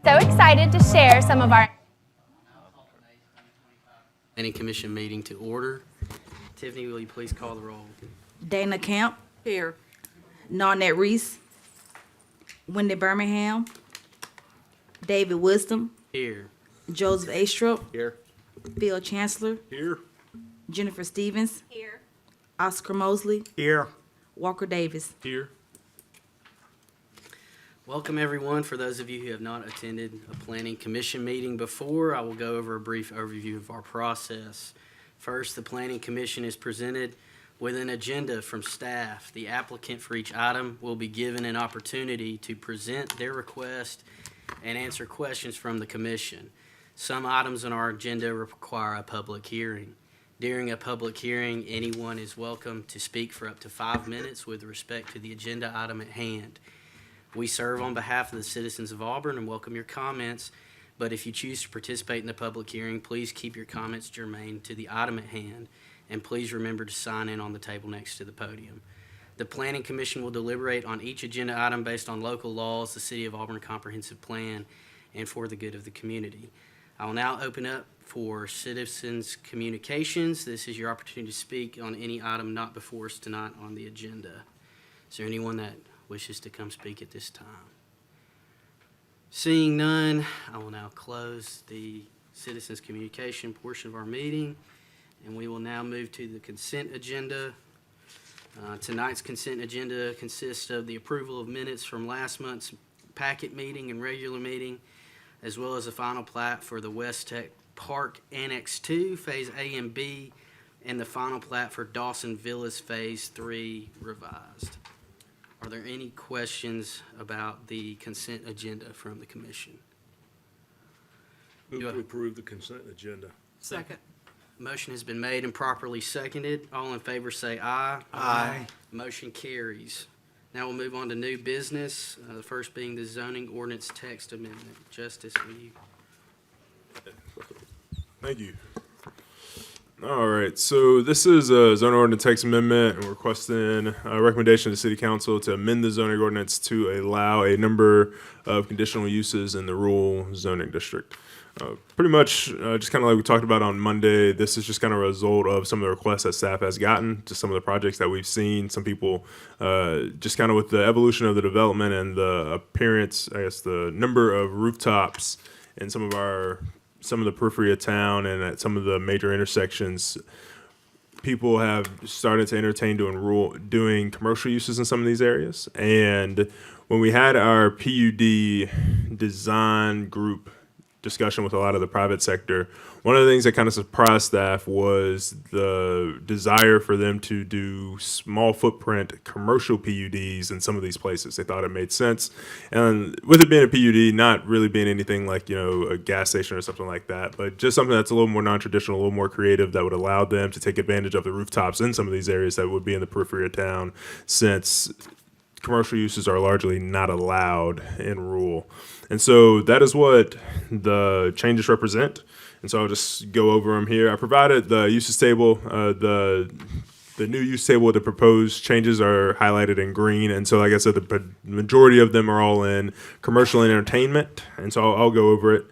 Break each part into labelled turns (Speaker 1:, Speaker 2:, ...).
Speaker 1: So excited to share some of our
Speaker 2: Planning Commission meeting to order. Tiffany, will you please call the roll?
Speaker 3: Dana Camp. Here. Narnette Reese. Wendy Birmingham. David Wisdom.
Speaker 2: Here.
Speaker 3: Joseph Astrup.
Speaker 4: Here.
Speaker 3: Phil Chancellor.
Speaker 4: Here.
Speaker 3: Jennifer Stevens.
Speaker 1: here.
Speaker 3: Oscar Mosley.
Speaker 4: Here.
Speaker 3: Walker Davis.
Speaker 4: Here.
Speaker 2: Welcome, everyone. For those of you who have not attended a Planning Commission meeting before, I will go over a brief overview of our process. First, the Planning Commission is presented with an agenda from staff. The applicant for each item will be given an opportunity to present their request and answer questions from the Commission. Some items on our agenda require a public hearing. During a public hearing, anyone is welcome to speak for up to 5 minutes with respect to the agenda item at hand. We serve on behalf of the citizens of Auburn and welcome your comments, but if you choose to participate in the public hearing, please keep your comments germane to the item at hand, and please remember to sign in on the table next to the podium. The Planning Commission will deliberate on each agenda item based on local laws, the City of Auburn Comprehensive Plan, and for the good of the community. I will now open up for citizens' communications. This is your opportunity to speak on any item not before us tonight on the agenda. Is there anyone that wishes to come speak at this time? Seeing none, I will now close the citizens' communication portion of our meeting, and we will now move to the consent agenda. Tonight's consent agenda consists of the approval of minutes from last month's packet meeting and regular meeting, as well as the final plat for the West Tech Park Annex 2, Phase A and B, and the final plat for Dawson Villas Phase 3 revised. Are there any questions about the consent agenda from the commission?
Speaker 4: Move to approve the consent agenda.
Speaker 3: Second.
Speaker 2: Motion has been made and properly seconded. All in favor say aye.
Speaker 4: Aye.
Speaker 2: Motion carries. Now we'll move on to new business, the first being the zoning ordinance text amendment. Justice, will you?
Speaker 5: Thank you. All right, so this is a zoning ordinance text amendment, and we're requesting a recommendation to the City Council to amend the zoning ordinance to allow a number of conditional uses in the rural zoning district. Pretty much, just kind of like we talked about on Monday, this is just kind of a result of some of the requests that staff has gotten to some of the projects that we've seen. Some people, just kind of with the evolution of the development and the appearance, I guess the number of rooftops in some of the periphery of town and at some of the major intersections, people have started to entertain doing commercial uses in some of these areas. And when we had our PUD design group discussion with a lot of the private sector, one of the things that kind of surprised staff was the desire for them to do small footprint commercial PUDs in some of these places. They thought it made sense. And with it being a PUD, not really being anything like, a gas station or something like that, but just something that's a little more non-traditional, a little more creative that would allow them to take advantage of the rooftops in some of these areas that would be in the periphery of town, since commercial uses are largely not allowed in rural. And so that is what the changes represent. And so I'll just go over them here. I provided the uses table. The new use table with the proposed changes are highlighted in green. And so, like I said, the majority of them are all in commercial and entertainment. And so I'll go over it.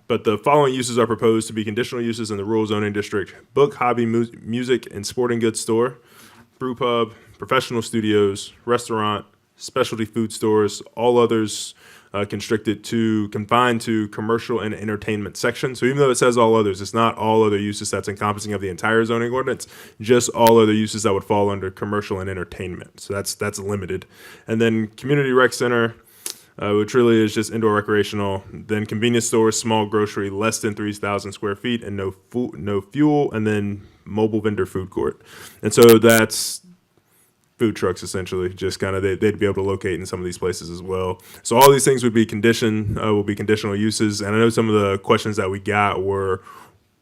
Speaker 5: But the following uses are proposed to be conditional uses in the rural zoning district: book, hobby, music, and sporting goods store, brew pub, professional studios, restaurant, specialty food stores, all others confined to commercial and entertainment section. So even though it says all others, it's not all other uses that's encompassing of the entire zoning ordinance, just all other uses that would fall under commercial and entertainment. So that's limited. And then community rec center, which really is just indoor recreational. Then convenience stores, small grocery, less than 3,000 square feet, and no fuel. And then mobile vendor food court. And so that's food trucks, essentially, just kind of they'd be able to locate in some of these places as well. So all these things will be conditional uses. And I know some of the questions that we got were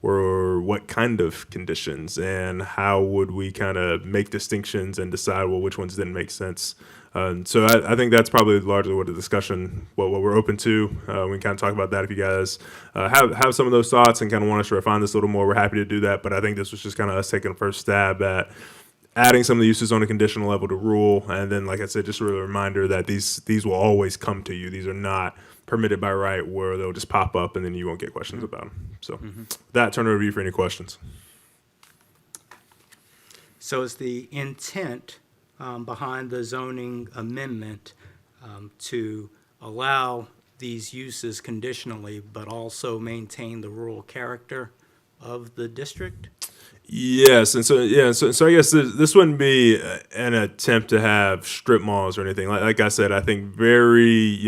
Speaker 5: what kind of conditions and how would we kind of make distinctions and decide, well, which ones didn't make sense. So I think that's probably largely what what we're open to. We can kind of talk about that if you guys have some of those thoughts and kind of want us to refine this a little more. We're happy to do that. But I think this was just kind of us taking a first stab at adding some of the uses on a conditional level to rule. And then, like I said, just a reminder that these will always come to you. These are not permitted by right, where they'll just pop up and then you won't get questions about them. So that, turn it over to you for any questions.
Speaker 6: So is the intent behind the zoning amendment to allow these uses conditionally, but also maintain the rural character of the district?
Speaker 5: Yes, and so I guess this wouldn't be an attempt to have strip malls or anything. Like I said, I think very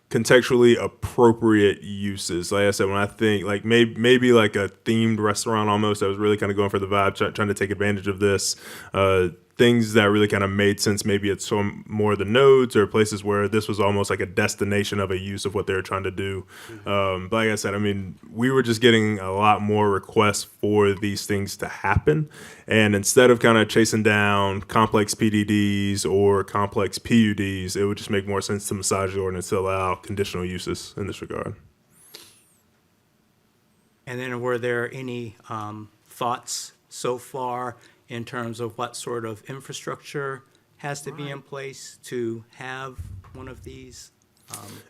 Speaker 5: contextually appropriate uses. Like I said, when I think like maybe like a themed restaurant almost, I was really kind of going for the vibe, trying to take advantage of this. Things that really kind of made sense. Maybe it's some more of the nodes or places where this was almost like a destination of a use of what they were trying to do. But like I said, I mean, we were just getting a lot more requests for these things to happen. And instead of kind of chasing down complex PDDs or complex PUDs, it would just make more sense to massage the ordinance to allow conditional uses in this regard.
Speaker 6: And then were there any thoughts so far in terms of what sort of infrastructure has to be in place to have one of these?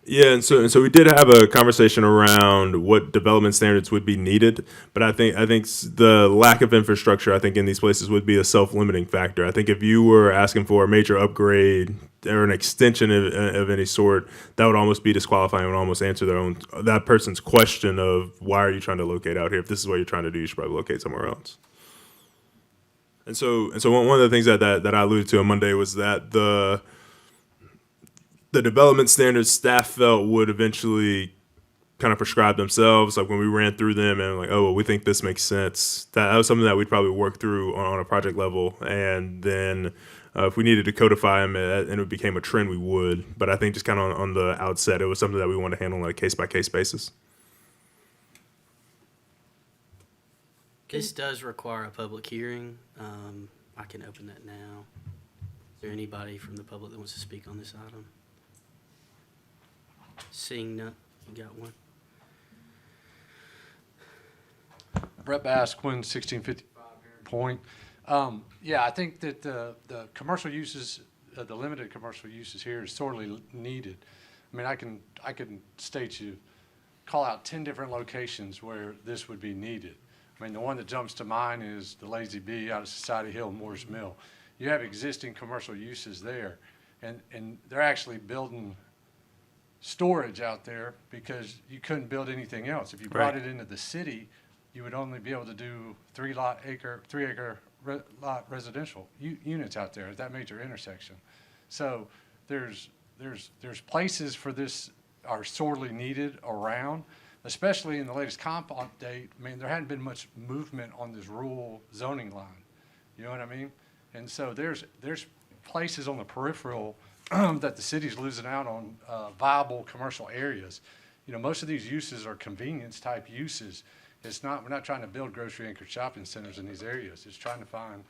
Speaker 5: Yeah, and so we did have a conversation around what development standards would be needed, but I think the lack of infrastructure, I think, in these places would be a self-limiting factor. I think if you were asking for a major upgrade or an extension of any sort, that would almost be disqualifying and almost answer that person's question of why are you trying to locate out here? If this is what you're trying to do, you should probably locate somewhere else. And so one of the things that I alluded to on Monday was that the development standards staff felt would eventually kind of prescribe themselves. Like when we ran through them and like, oh, well, we think this makes sense. That was something that we'd probably work through on a project level. And then if we needed to codify them and it became a trend, we would. But I think just kind of on the outset, it was something that we wanted to handle on a case-by-case basis.
Speaker 2: This does require a public hearing. I can open that now. Is there anybody from the public that wants to speak on this item? Seeing none, you got one?
Speaker 7: Brett Bass, Quinn, 1655 Point. Yeah, I think that the commercial uses, the limited commercial uses here is sorely needed. I mean, I can state you, call out 10 different locations where this would be needed. I mean, the one that jumps to mind is the Lazy Bee out of Society Hill, Moore's Mill. You have existing commercial uses there, and they're actually building storage out there because you couldn't build anything else. If you brought it into the city, you would only be able to do 3 acre lot residential units out there at that major intersection. So there's places for this are sorely needed around, especially in the latest comp update. I mean, there hadn't been much movement on this rural zoning line. You know what I mean? And so there's places on the peripheral that the city's losing out on viable commercial areas. You know, most of these uses are convenience type uses. We're not trying to build grocery anchored shopping centers in these areas. It's trying to find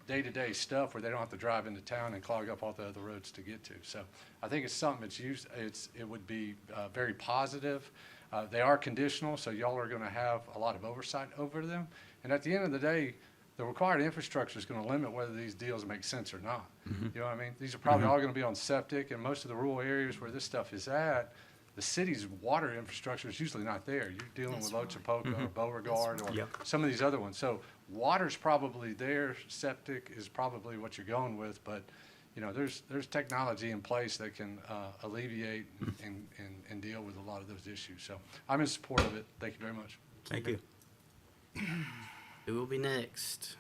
Speaker 7: day-to-day stuff where they don't have to drive into town and clog up all the other roads to get to. So I think it's something it would be very positive. They are conditional, so y'all are going to have a lot of oversight over them. And at the end of the day, the required infrastructure is going to limit whether these deals make sense or not. You know what I mean? These are probably all going to be on septic, and most of the rural areas where this stuff is at, the city's water infrastructure is usually not there. You're dealing with Lochapoka or Beauregard or some of these other ones. So water's probably there. Septic is probably what you're going with, but you know, there's technology in place that can alleviate and deal with a lot of those issues. So I'm in support of it. Thank you very much.
Speaker 6: Thank you.
Speaker 2: Who will be next?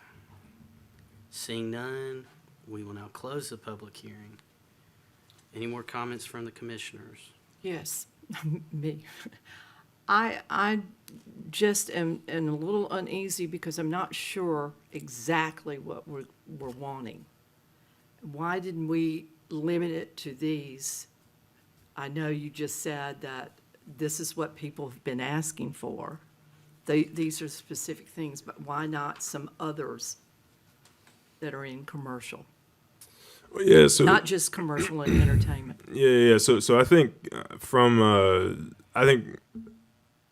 Speaker 2: Seeing none, we will now close the public hearing. Any more comments from the commissioners?
Speaker 8: Yes, me. I just am a little uneasy because I'm not sure exactly what we're wanting. Why didn't we limit it to these? I know you just said that this is what people have been asking for. These are specific things, but why not some others that are in commercial?
Speaker 5: Well, yeah, so
Speaker 8: Not just commercial and entertainment.
Speaker 5: Yeah. So I think I think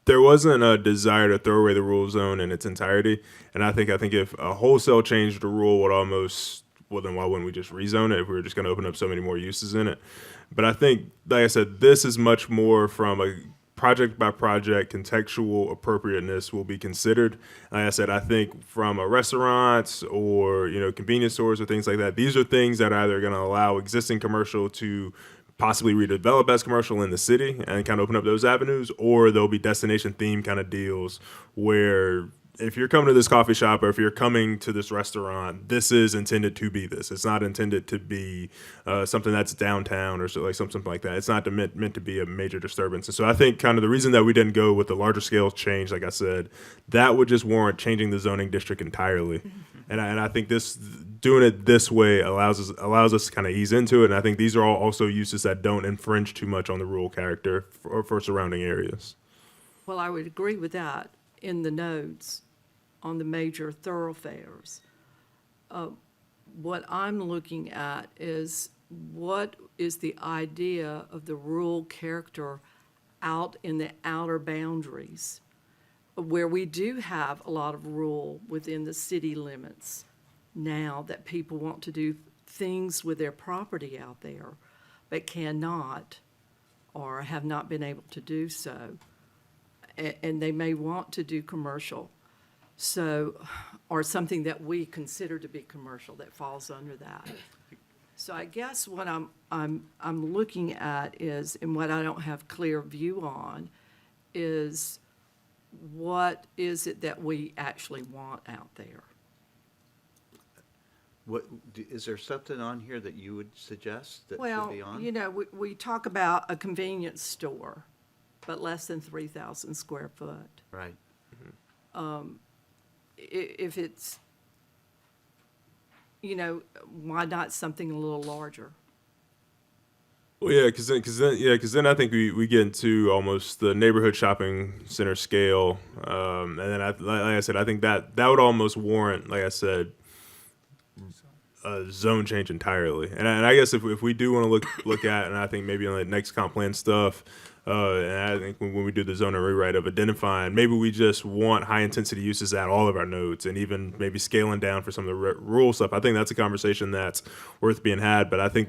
Speaker 5: there wasn't a desire to throw away the rule zone in its entirety, and I think if a wholesale change to the rule would almost, well, then why wouldn't we just rezone it if we were just going to open up so many more uses in it? But I think, like I said, this is much more from a project by project contextual appropriateness will be considered. Like I said, I think from a restaurants or, convenience stores or things like that, these are things that are either going to allow existing commercial to possibly redevelop as commercial in the city and kind of open up those avenues, or there'll be destination theme kind of deals where if you're coming to this coffee shop or if you're coming to this restaurant, this is intended to be this. It's not intended to be something that's downtown or something like that. It's not meant to be a major disturbance. And so I think kind of the reason that we didn't go with the larger scale change, like I said, that would just warrant changing the zoning district entirely. And I think doing it this way allows us to kind of ease into it. And I think these are all also uses that don't infringe too much on the rural character for surrounding areas.
Speaker 8: Well, I would agree with that in the nodes on the major thoroughfares. What I'm looking at is what is the idea of the rural character out in the outer boundaries, where we do have a lot of rural within the city limits now that people want to do things with their property out there, but cannot or have not been able to do so. And they may want to do commercial. So, or something that we consider to be commercial that falls under that. So I guess what I'm looking at is, and what I don't have clear view on, is what is it that we actually want out there?
Speaker 9: Is there something on here that you would suggest that should
Speaker 8: Well,
Speaker 9: be on?
Speaker 8: we talk about a convenience store, but less than 3,000 square foot.
Speaker 9: Right.
Speaker 8: If it's, why not something a little larger?
Speaker 5: Well, yeah, because then I think we get into almost the neighborhood shopping center scale, and then like I said, I think that would almost warrant, like I said, a zone change entirely. And I guess if we do want to look at, and I think maybe on the next comp plan stuff, and I think when we do the zoning rewrite of identifying, maybe we just want high intensity uses at all of our nodes, and even maybe scaling down for some of the rural stuff. I think that's a conversation that's worth being had. But I think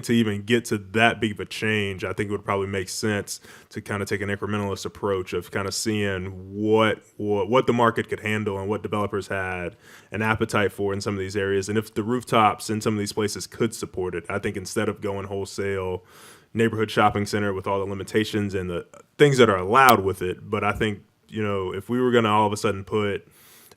Speaker 5: to even get to that big of a change, I think it would probably make sense to kind of take an incrementalist approach of kind of seeing what the market could handle and what developers had an appetite for in some of these areas. And if the rooftops in some of these places could support it, I think instead of going wholesale neighborhood shopping center with all the limitations and the things that are allowed with it. But I think, if we were going to all of a sudden put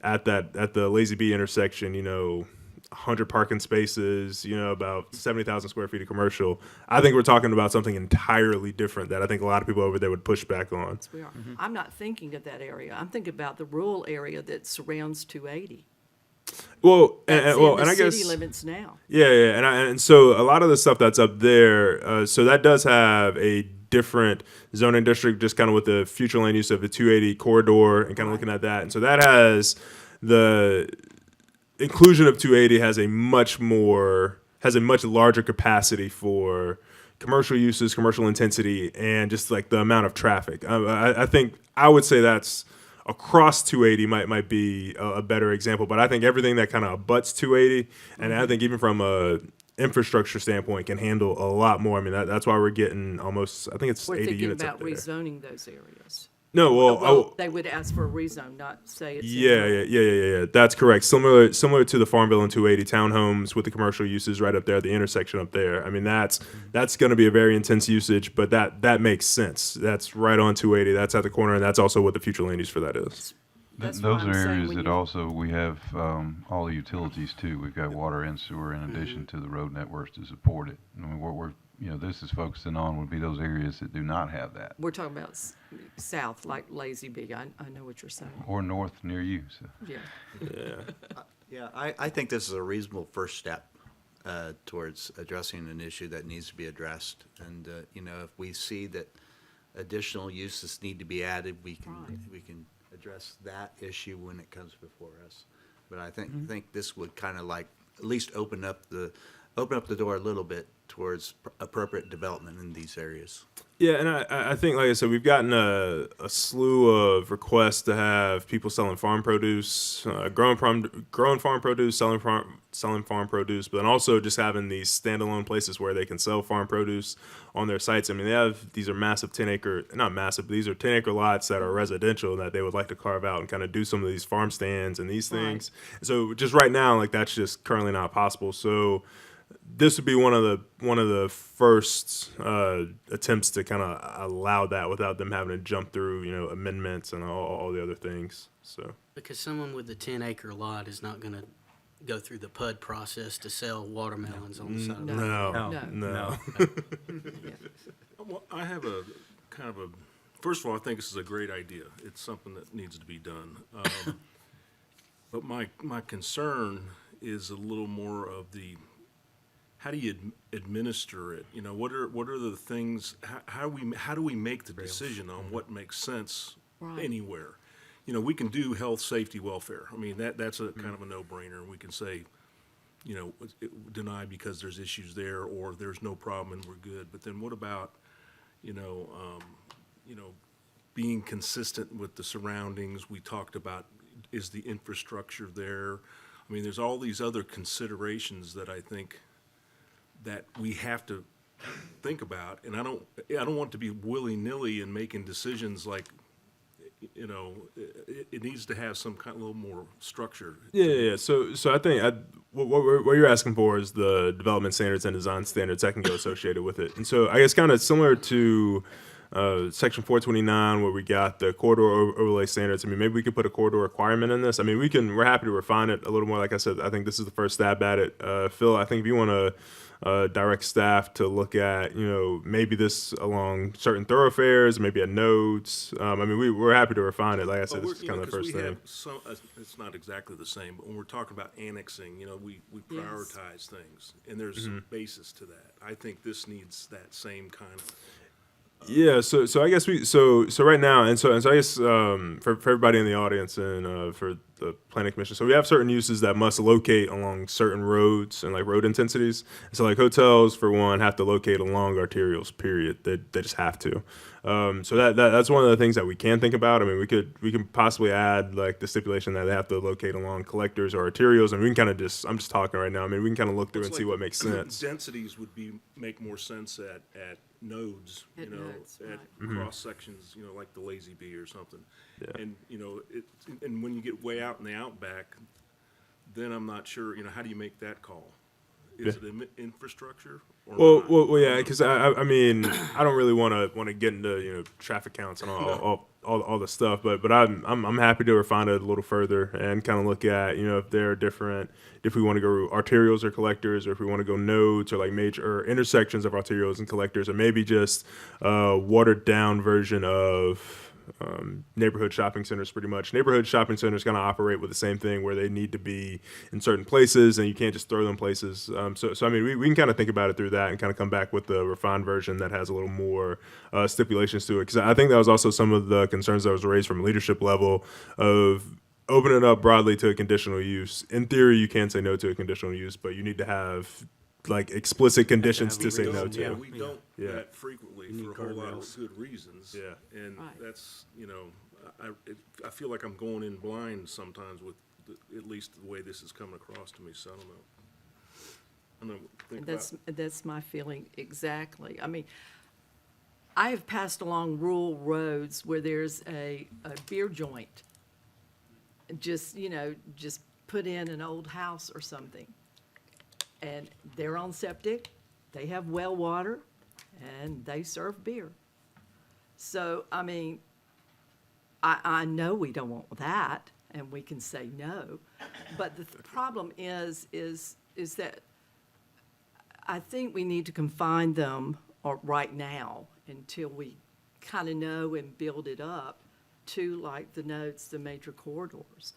Speaker 5: at the Lazy Bee intersection, 100 parking spaces, about 70,000 square feet of commercial, I think we're talking about something entirely different that I think a lot of people over there would push back on.
Speaker 8: Yes, we are. I'm not thinking of that area. I'm thinking about the rural area that surrounds 280.
Speaker 5: Well,
Speaker 8: That's
Speaker 5: and
Speaker 8: in the
Speaker 5: I guess
Speaker 8: city limits now.
Speaker 5: Yeah, and so a lot of the stuff that's up there, so that does have a different zoning district, just kind of with the future land use of the 280 corridor and kind of looking at that. And so that has the inclusion of 280 has a much larger capacity for commercial uses, commercial intensity, and just like the amount of traffic. I think I would say that's across 280 might be a better example, but I think everything that kind of abuts 280, and I think even from a infrastructure standpoint, can handle a lot more. I mean, that's why we're getting almost, I think it's
Speaker 8: We're
Speaker 5: 80
Speaker 8: thinking
Speaker 5: units
Speaker 8: about
Speaker 5: up there.
Speaker 8: rezoning those areas.
Speaker 5: No, well,
Speaker 8: They would ask for a rezone, not say it's.
Speaker 5: yeah. That's correct. Similar to the Farmville and 280 townhomes with the commercial uses right up there, the intersection up there. I mean, that's going to be a very intense usage, but that makes sense. That's right on 280. That's at the corner, and that's also what the future land use for that is.
Speaker 8: That's
Speaker 10: Those
Speaker 8: why I'm
Speaker 10: are
Speaker 8: saying
Speaker 10: areas
Speaker 8: when
Speaker 10: that
Speaker 8: you-
Speaker 10: also, we have all the utilities too. We've got water and sewer in addition to the road networks to support it. I mean, what we're, this is focusing on would be those areas that do not have that,
Speaker 8: We're talking about south, like Lazy Bee. I know what you're saying.
Speaker 10: or north near you, so.
Speaker 8: Yeah.
Speaker 9: Yeah, I think this is a reasonable first step towards addressing an issue that needs to be addressed. And, if we see that additional uses need to be added, we can address that issue when it comes before us. But I think this would kind of like at least open up the door a little bit towards appropriate development in these areas.
Speaker 5: Yeah, and I think, like I said, we've gotten a slew of requests to have people selling farm produce, growing farm produce, selling farm produce, but then also just having these standalone places where they can sell farm produce on their sites. I mean, these are massive 10-acre, not massive, but these are 10-acre lots that are residential that they would like to carve out and kind of do some of these farm stands and these things. So just right now, like that's just currently not possible. So this would be one of the first attempts to kind of allow that without them having to jump through, amendments and all the other things. So
Speaker 2: Because someone with a 10-acre lot is not going to go through the PUD process to sell watermelons on the side of the road.
Speaker 5: no.
Speaker 4: Well, I have a kind of a, first of all, I think this is a great idea. It's something that needs to be done. But my concern is a little more of the, how do you administer it? What are the things? How do we make the decision on what makes sense anywhere? We can do health, safety, welfare. I mean that's a kind of a no-brainer. We can say, deny because there's issues there, or there's no problem and we're good. But then what about, being consistent with the surroundings? We talked about, is the infrastructure there? I mean, there's all these other considerations that I think that we have to think about, and I don't want to be willy-nilly in making decisions like, it needs to have some kind of little more structure.
Speaker 5: Yeah. So I think what you're asking for is the development standards and design standards that can go associated with it. And so I guess kind of similar to Section 429, where we got the corridor overlay standards. I mean, maybe we could put a corridor requirement in this. I mean, we're happy to refine it a little more. Like I said, I think this is the first stab at it. Phil, I think if you want to direct staff to look at, maybe this along certain thoroughfares, maybe at nodes. I mean, we're happy to refine it. Like I said, this is kind of the first thing.
Speaker 4: It's not exactly the same, but when we're talking about annexing, we prioritize things, and there's some basis to that. I think this needs that same kind of.
Speaker 5: Yeah, so I guess so right now, and so I guess for everybody in the audience and for the planning commission, so we have certain uses that must locate along certain roads and like road intensities. So like hotels, for one, have to locate along arterials. Period. They just have to. So that's one of the things that we can think about. I mean, we can possibly add like the stipulation that they have to locate along collectors or arterials, and we can kind of I'm just talking right now. I mean, we can kind of look through and see what makes sense.
Speaker 4: Densities would make more sense at nodes, cross sections, like the Lazy Bee or something.
Speaker 5: Yeah.
Speaker 4: And and when you get way out in the outback, then I'm not sure. How do you make that call? Is it infrastructure? Or
Speaker 5: well, yeah, because I mean, I don't really want to get into traffic counts and all the stuff, but I'm happy to refine it a little further and kind of look at if there are different, if we want to go arterials or collectors, or if we want to go nodes or like major or intersections of arterials and collectors, or maybe just a watered down version of neighborhood shopping centers. Pretty much neighborhood shopping centers kind of operate with the same thing, where they need to be in certain places and you can't just throw them places. So I mean, we can kind of think about it through that and kind of come back with the refined version that has a little more stipulations to it, because I think that was also some of the concerns that was raised from leadership level of opening it up broadly to a conditional use. In theory, you can say no to a conditional use, but you need to have like explicit conditions to say no to.
Speaker 4: We don't that frequently for a whole lot of good reasons.
Speaker 5: Yeah.
Speaker 4: And that's, I feel like I'm going in blind sometimes with at least the way this is coming across to me, so I don't know.
Speaker 8: That's my feeling exactly. I mean, I have passed along rural roads where there's a beer joint, just put in an old house or something. And they're on septic, they have well water, and they serve beer. So, I mean, I know we don't want that, and we can say no. But the problem is that I think we need to confine them right now until we kind of know and build it up to like the nodes, the major corridors.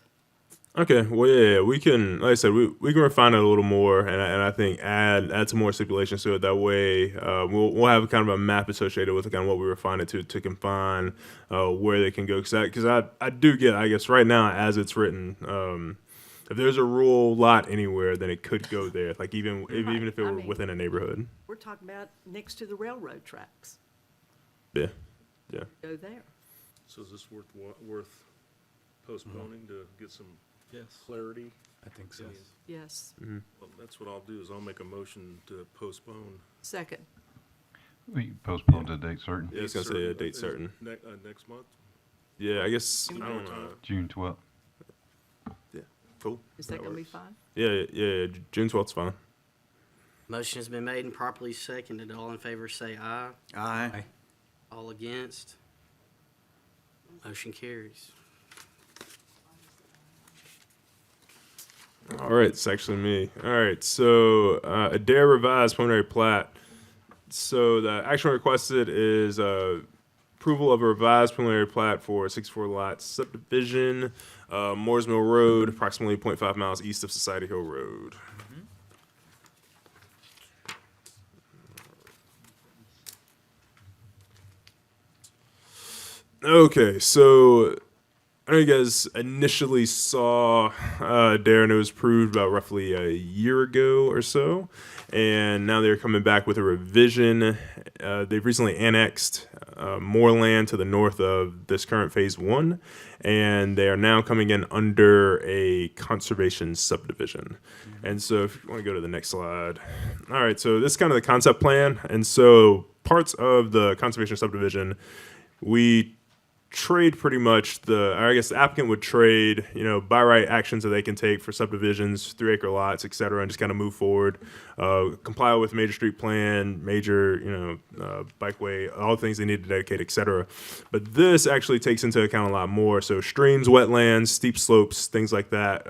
Speaker 5: Okay, well, yeah, we can, like I said, we can refine it a little more, and I think add some more stipulations to it. That way, we'll have kind of a map associated with kind of what we refine it to confine where they can go. Because I do get, I guess, right now as it's written, if there's a rural lot anywhere, then it could go there. Like even if it were within a neighborhood.
Speaker 8: We're talking about next to the railroad tracks.
Speaker 5: Yeah, yeah.
Speaker 8: Go there.
Speaker 4: So is this worth postponing to get some clarity?
Speaker 6: I think so.
Speaker 8: Yes.
Speaker 4: Well, that's what I'll do, is I'll make a motion to postpone.
Speaker 8: Second.
Speaker 10: We postponed to a date certain,
Speaker 5: Yeah, I was gonna say a date certain.
Speaker 4: Next month?
Speaker 5: Yeah, I guess, I don't know.
Speaker 10: June 12th.
Speaker 5: Yeah, cool.
Speaker 8: Is that gonna be fine?
Speaker 5: Yeah, June 12th's fine.
Speaker 2: Motion has been made and properly seconded. All in favor say aye.
Speaker 9: Aye.
Speaker 2: All against? Motion carries.
Speaker 5: All right, it's actually me. All right, so Adair revised preliminary plat. So the action requested is approval of a revised preliminary plat for 64 lot subdivision, Moores Mill Road, approximately 0.5 miles east of Society Hill Road. Okay, so I know you guys initially saw Darren. It was approved about roughly a year ago or so, and now they're coming back with a revision. They've recently annexed more land to the north of this current phase one, and they are now coming in under a conservation subdivision. And so if you want to go to the next slide. All right, so this is kind of the concept plan, and so parts of the conservation subdivision, we trade pretty much I guess the applicant would trade, by right actions that they can take for subdivisions, 3 acre lots, et cetera, and just kind of move forward, comply with major street plan, major, bikeway, all the things they need to dedicate, et cetera. But this actually takes into account a lot more. So streams, wetlands, steep slopes, things like that,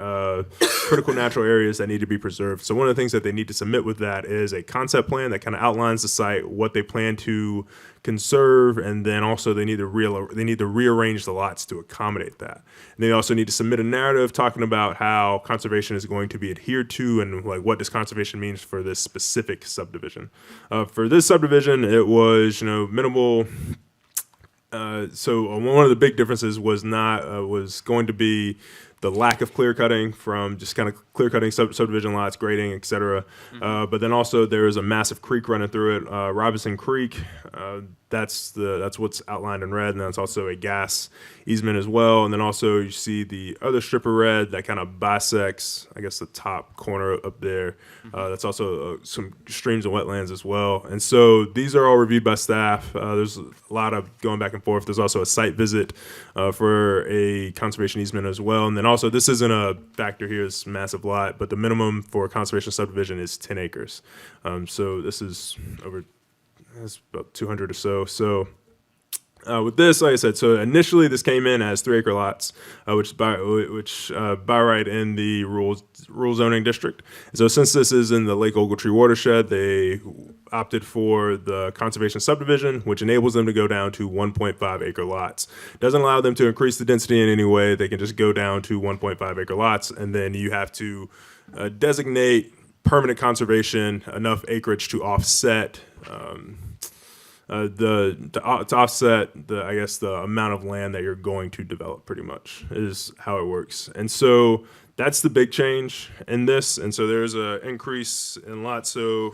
Speaker 5: critical natural areas that need to be preserved. So one of the things that they need to submit with that is a concept plan that kind of outlines the site, what they plan to conserve, and then also they need to rearrange the lots to accommodate that. And they also need to submit a narrative talking about how conservation is going to be adhered to and like what does conservation mean for this specific subdivision. For this subdivision, it was minimal. So one of the big differences was going to be the lack of clear cutting from just kind of clear cutting subdivision lots, grading, et cetera. But then also there is a massive creek running through it, Robinson Creek. That's what's outlined in red, and that's also a gas easement as well. And then also you see the other strip of red that kind of bisects, I guess, the top corner up there. That's also some streams and wetlands as well. And so these are all reviewed by staff. There's a lot of going back and forth. There's also a site visit for a conservation easement as well. And then also this isn't a factor here, this massive lot, but the minimum for a conservation subdivision is 10 acres. So this is that's about 200 or so. So with this, like I said, so initially this came in as 3 acre lots, which by right in the rural zoning district. So since this is in the Lake Ogletree watershed, they opted for the conservation subdivision, which enables them to go down to 1.5 acre lots. Doesn't allow them to increase the density in any way. They can just go down to 1.5 acre lots, and then you have to designate permanent conservation enough acreage to offset to offset the amount of land that you're going to develop. Pretty much is how it works. And so that's the big change in this. And so there's an increase in lots. So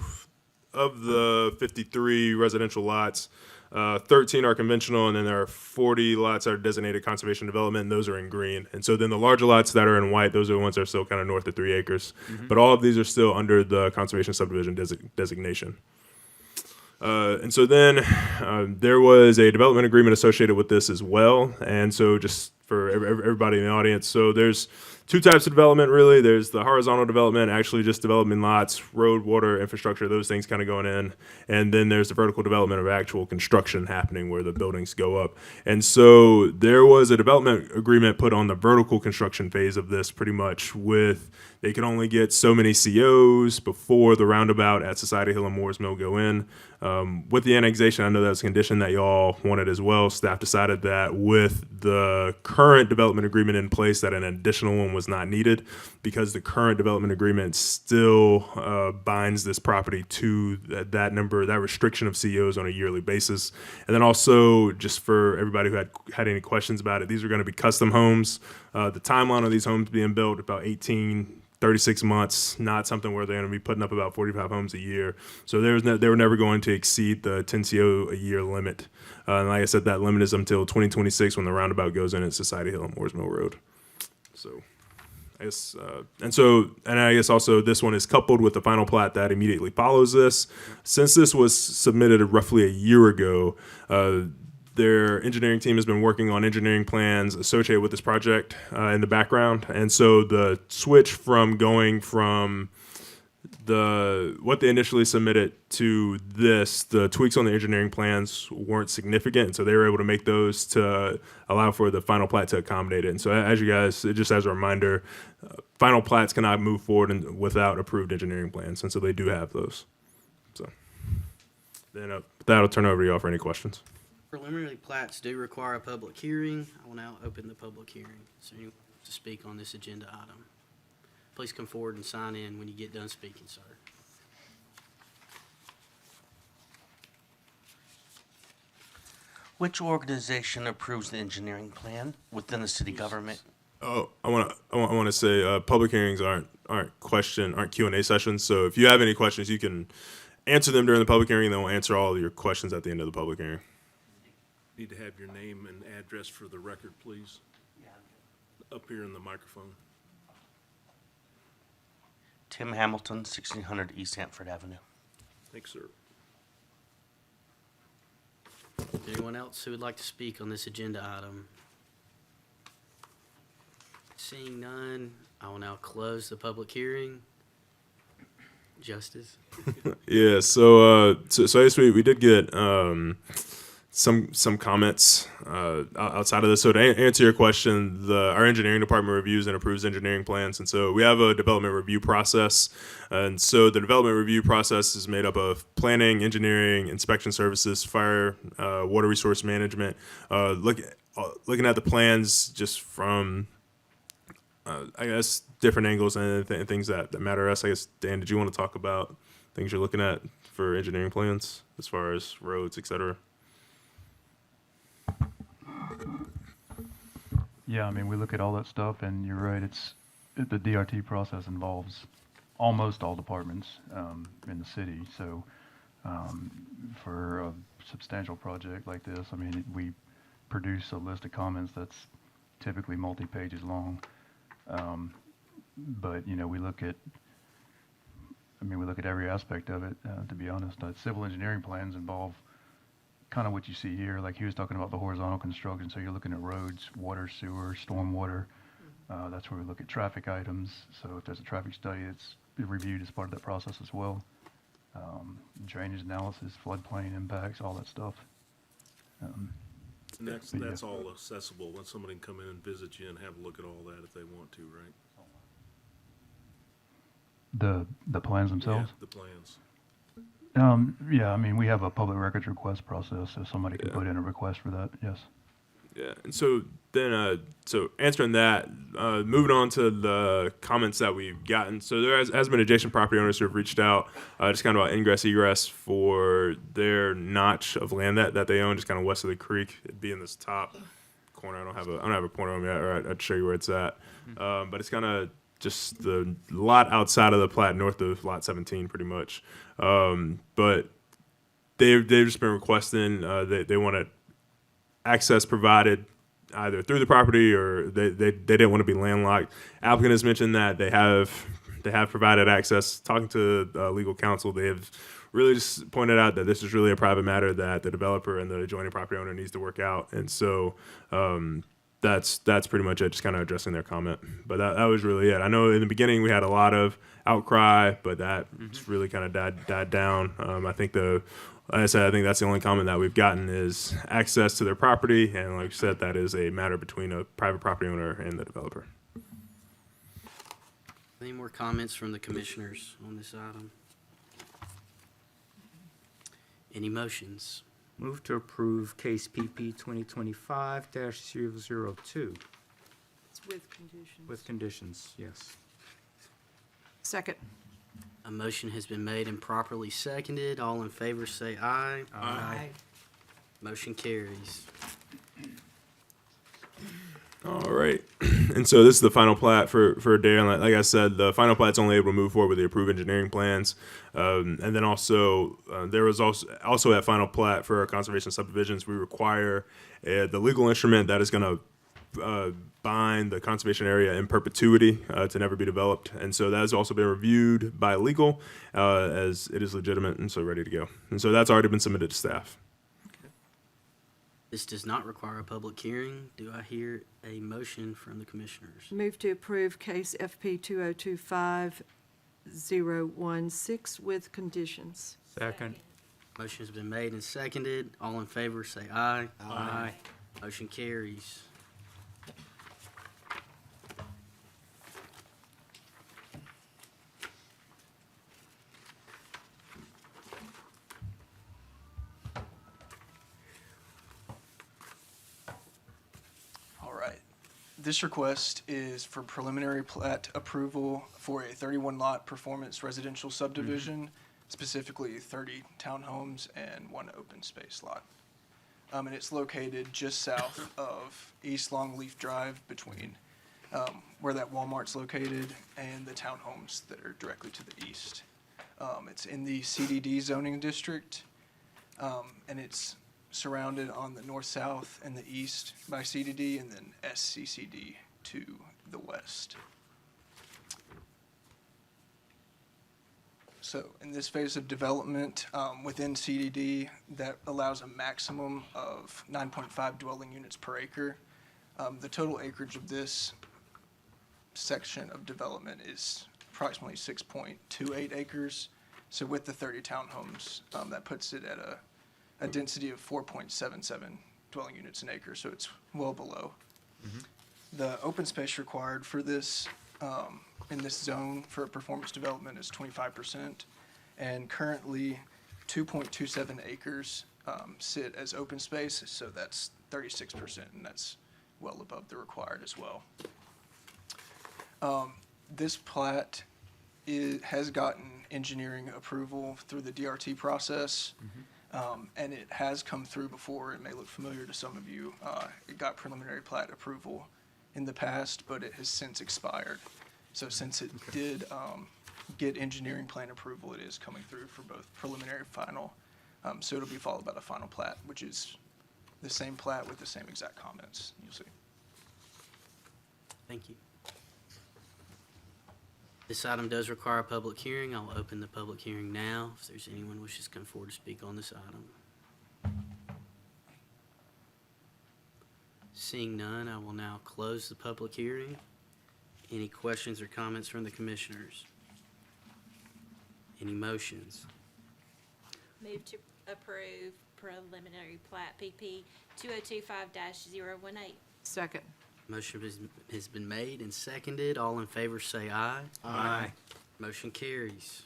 Speaker 5: of the 53 residential lots, 13 are conventional, and then there are 40 lots that are designated conservation development, and those are in green. And so then the larger lots that are in white, those are the ones that are still kind of north of 3 acres. But all of these are still under the conservation subdivision designation. And so then there was a development agreement associated with this as well. And so just for everybody in the audience, so there's 2 types of development, really. There's the horizontal development, actually just developing lots, road, water, infrastructure, those things kind of going in. And then there's the vertical development of actual construction happening where the buildings go up. And so there was a development agreement put on the vertical construction phase of this pretty much with they could only get so many COs before the roundabout at Society Hill and Moores Mill go in. With the annexation, I know that was a condition that y'all wanted as well. Staff decided that with the current development agreement in place that an additional one was not needed because the current development agreement still binds this property to that number, that restriction of COs on a yearly basis. And then also, just for everybody who had any questions about it, these are going to be custom homes. The timeline of these homes being built about 18 36 months, not something where they're going to be putting up about 45 homes a year. So they were never going to exceed the 10 CO a year limit. And like I said, that limit is until 2026 when the roundabout goes in at Society Hill and Moores Mill Road. So I guess, and I guess also this one is coupled with the final plat that immediately follows this. Since this was submitted roughly a year ago, their engineering team has been working on engineering plans associated with this project in the background. And so the switch from going from what they initially submitted to this, the tweaks on the engineering plans weren't significant. And so they were able to make those to allow for the final plat to accommodate it. And so as you guys, just as a reminder, final plats cannot move forward without approved engineering plans. And so they do have those. So then that'll turn over to y'all for any questions.
Speaker 2: Preliminary plats do require a public hearing. I will now open the public hearing. Is there anyone to speak on this agenda item? Please come forward and sign in when you get done speaking, sir.
Speaker 11: Which organization approves the engineering plan within the city government?
Speaker 5: Oh, I want to say public hearings aren't Q&A sessions. So if you have any questions, you can answer them during the public hearing, and then we'll answer all of your questions at the end of the public hearing.
Speaker 4: Need to have your name and address for the record, please. Up here in the microphone.
Speaker 11: Tim Hamilton, 1600 East Hanford Avenue.
Speaker 4: Thanks, sir.
Speaker 2: Anyone else who would like to speak on this agenda item? Seeing none, I will now close the public hearing. Justice?
Speaker 5: Yeah, so I guess we did get some comments outside of this. So to answer your question, our engineering department reviews and approves engineering plans, and so we have a development review process. And so the development review process is made up of planning, engineering, inspection services, fire, water resource management. Looking at the plans just from I guess different angles and things that matter to us. I guess, Dan, did you want to talk about things you're looking at for engineering plans as far as roads, et cetera?
Speaker 10: Yeah, I mean, we look at all that stuff, and you're right, the DRT process involves almost all departments in the city. So for a substantial project like this, I mean, we produce a list of comments that's typically multi-pages long. But, we look at every aspect of it, to be honest. Civil engineering plans involve kind of what you see here, like he was talking about the horizontal construction. So you're looking at roads, water, sewer, stormwater. That's where we look at traffic items. So if there's a traffic study, it's reviewed as part of that process as well. Drainage analysis, floodplain impacts, all that stuff.
Speaker 4: And that's all accessible when somebody can come in and visit you and have a look at all that if they want to, right?
Speaker 10: The plans themselves?
Speaker 4: Yeah, the plans.
Speaker 10: Yeah, I mean, we have a public records request process, so somebody can put in a request for that, yes.
Speaker 5: Yeah, and so then, so answering that, moving on to the comments that we've gotten. So there has been adjacent property owners who have reached out, just kind of about ingress egress for their notch of land that they own, just kind of west of the creek. It'd be in this top corner. I don't have a pointer on me, or I'd show you where it's at. But it's kind of just the lot outside of the plat, north of lot 17, pretty much. But they've just been requesting they want to access provided either through the property or they didn't want to be landlocked. Applicant has mentioned that they have provided access. Talking to legal counsel, they have really just pointed out that this is really a private matter that the developer and the adjoining property owner needs to work out. And so that's pretty much it, just kind of addressing their comment. But that was really it. I know in the beginning we had a lot of outcry, but that just really kind of died down. Like I said, I think that's the only comment that we've gotten is access to their property, and like I said, that is a matter between a private property owner and the developer.
Speaker 2: Any more comments from the commissioners on this item? Any motions?
Speaker 6: Move to approve case PP 2025-002
Speaker 8: It's with conditions.
Speaker 6: with conditions, yes.
Speaker 8: Second.
Speaker 2: A motion has been made and properly seconded. All in favor say aye.
Speaker 8: Aye.
Speaker 2: Motion carries.
Speaker 5: All right. And so this is the final plat for Dare. And like I said, the final plat's only able to move forward with the approved engineering plans. And then also, there was also at final plat for our conservation subdivisions, we require the legal instrument that is going to bind the conservation area in perpetuity to never be developed. And so that has also been reviewed by legal as it is legitimate and so ready to go. And so that's already been submitted to staff.
Speaker 2: This does not require a public hearing. Do I hear a motion from the commissioners?
Speaker 8: Move to approve case FP 2025-016 with conditions.
Speaker 6: Second.
Speaker 2: Motion has been made and seconded. All in favor, say aye.
Speaker 6: Aye.
Speaker 2: Motion carries.
Speaker 12: All right. This request is for preliminary plat approval for a 31-lot performance residential subdivision, specifically 30 townhomes and 1 open space lot. And it's located just south of East Longleaf Drive between where that Walmart's located and the townhomes that are directly to the east. It's in the CDD zoning district, and it's surrounded on the north-south and the east by CDD, and then SCCD to the west. So in this phase of development within CDD, that allows a maximum of 9.5 dwelling units per acre. The total acreage of this section of development is approximately 6.28 acres. So with the 30 townhomes, that puts it at a density of 4.77 dwelling units an acre, so it's well below. The open space required for this, in this zone for performance development is 25%, and currently 2.27 acres sit as open space, so that's 36%, and that's well above the required as well. This plat has gotten engineering approval through the DRT process. And it has come through before. It may look familiar to some of you. It got preliminary plat approval in the past, but it has since expired. So since it did get engineering plan approval, it is coming through for both preliminary and final. So it'll be followed by the final plat, which is the same plat with the same exact comments. You'll see.
Speaker 2: Thank you. This item does require a public hearing. I'll open the public hearing now if there's anyone who wishes to come forward to speak on this item. Seeing none, I will now close the public hearing. Any questions or comments from the commissioners? Any motions?
Speaker 13: Move to approve preliminary plat PP 2025-018.
Speaker 8: Second.
Speaker 2: Motion has been made and seconded. All in favor say aye.
Speaker 6: Aye.
Speaker 2: Motion carries.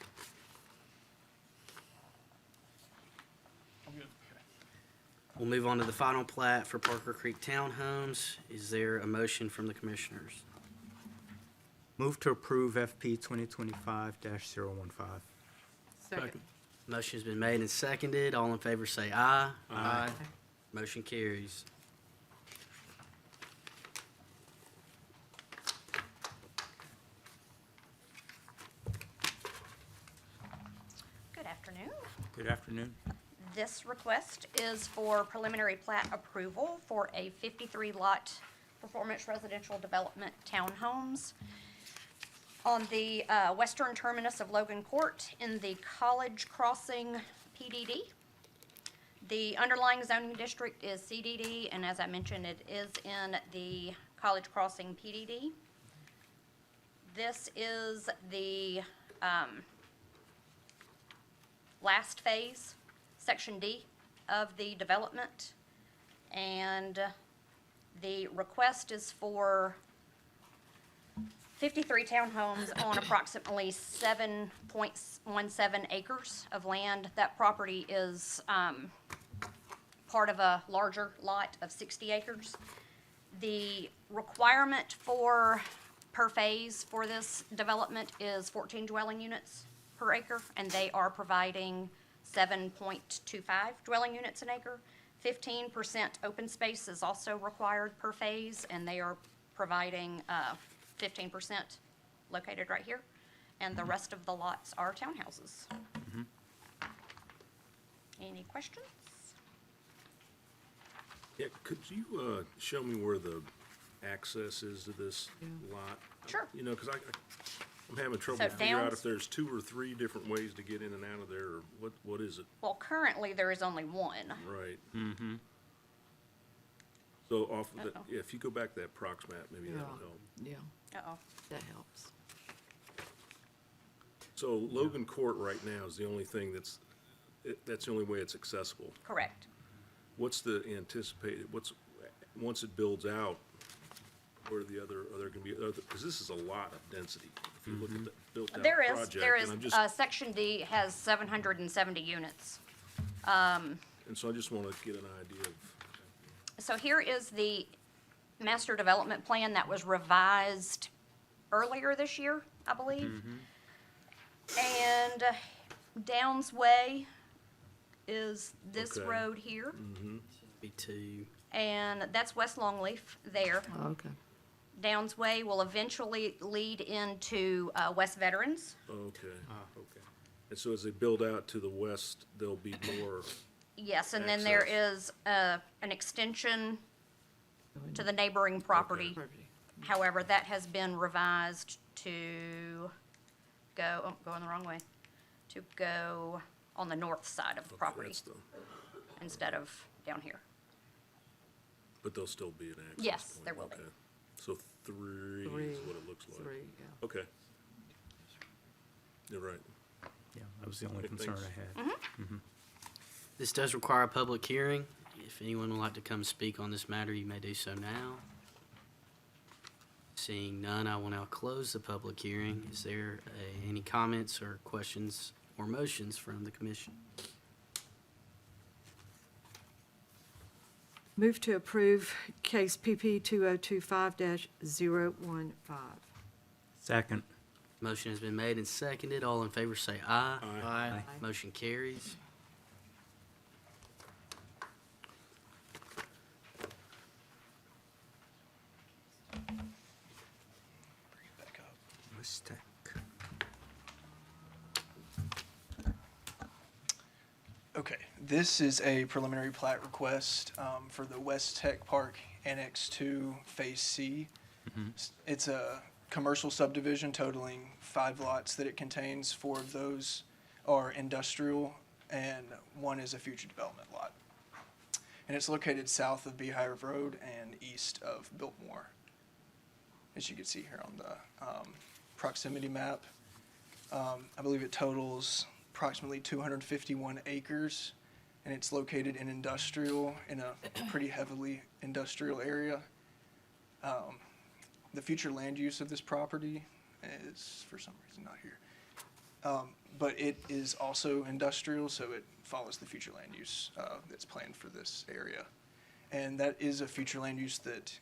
Speaker 2: We'll move on to the final plat for Parker Creek Townhomes. Is there a motion from the commissioners?
Speaker 6: Move to approve FP 2025-015.
Speaker 8: Second.
Speaker 2: Motion has been made and seconded. All in favor say aye.
Speaker 6: Aye.
Speaker 2: Motion carries.
Speaker 14: Good afternoon.
Speaker 6: Good afternoon.
Speaker 14: This request is for preliminary plat approval for a 53-lot performance residential development townhomes on the western terminus of Logan Court in the College Crossing PDD. The underlying zoning district is CDD, and as I mentioned, it is in the College Crossing PDD. This is the last phase, Section D of the development, and the request is for 53 townhomes on approximately 7.17 acres of land. That property is part of a larger lot of 60 acres. The requirement per phase for this development is 14 dwelling units per acre, and they are providing 7.25 dwelling units an acre. 15% open space is also required per phase, and they are providing 15% located right here. And the rest of the lots are townhouses. Any questions?
Speaker 4: Yeah, could you show me where the access is to this lot?
Speaker 14: Sure.
Speaker 4: You know, because I'm having trouble
Speaker 14: So
Speaker 4: figuring out
Speaker 14: downs-
Speaker 4: if there's 2 or 3 different ways to get in and out of there, or what is it?
Speaker 14: Well, currently, there is only one.
Speaker 4: Right. So off of the,
Speaker 14: Uh-oh.
Speaker 4: yeah, if you go back to that Prox map, maybe that'll help.
Speaker 8: Yeah,
Speaker 14: Uh-oh.
Speaker 8: that helps.
Speaker 4: So Logan Court right now is the only thing that's the only way it's accessible.
Speaker 14: Correct.
Speaker 4: What's the anticipated, once it builds out, where are there gonna be other, because this is a lot of density. If you look at the built-out
Speaker 14: There
Speaker 4: project.
Speaker 14: is,
Speaker 4: and I'm just,
Speaker 14: Section D has 770 units.
Speaker 4: and so I just want to get an idea of,
Speaker 14: So here is the master development plan that was revised earlier this year, I believe. And Downs Way is this
Speaker 4: Okay.
Speaker 14: road here,
Speaker 2: Be 2.
Speaker 14: and that's West Longleaf there.
Speaker 8: Okay.
Speaker 14: Downs Way will eventually lead into West Veterans.
Speaker 4: okay. And so as they build out to the west, there'll be more,
Speaker 14: Yes, and then there
Speaker 4: Access.
Speaker 14: is an extension to the neighboring property. However, that has been revised to go, oh, going the wrong way, to go on the north side of the property
Speaker 4: that's the,
Speaker 14: instead of down here.
Speaker 4: but there'll still be an access
Speaker 14: Yes,
Speaker 4: point.
Speaker 14: there will be.
Speaker 4: Okay. So 3 is what it looks like.
Speaker 8: Three, yeah.
Speaker 4: Okay. You're right.
Speaker 6: Yeah, that was the only
Speaker 4: Okay,
Speaker 6: concern
Speaker 4: thanks.
Speaker 6: I had.
Speaker 2: This does require a public hearing. If anyone would like to come speak on this matter, you may do so now. Seeing none, I will now close the public hearing. Is there any comments or questions or motions from the commission?
Speaker 8: Move to approve case PP 2025-015.
Speaker 6: Second.
Speaker 2: Motion has been made and seconded. All in favor say aye.
Speaker 4: Aye.
Speaker 2: Motion carries.
Speaker 12: Okay, this is a preliminary plat request for the West Tech Park Annex 2 Phase C. It's a commercial subdivision totaling 5 lots that it contains. 4 of those are industrial, and 1 is a future development lot. And it's located south of Beehive Road and east of Biltmore, as you can see here on the proximity map. I believe it totals approximately 251 acres, and it's located in industrial, in a pretty heavily industrial area. The future land use of this property is, for some reason, not here. But it is also industrial, so it follows the future land use that's planned for this area. And that is a future land use that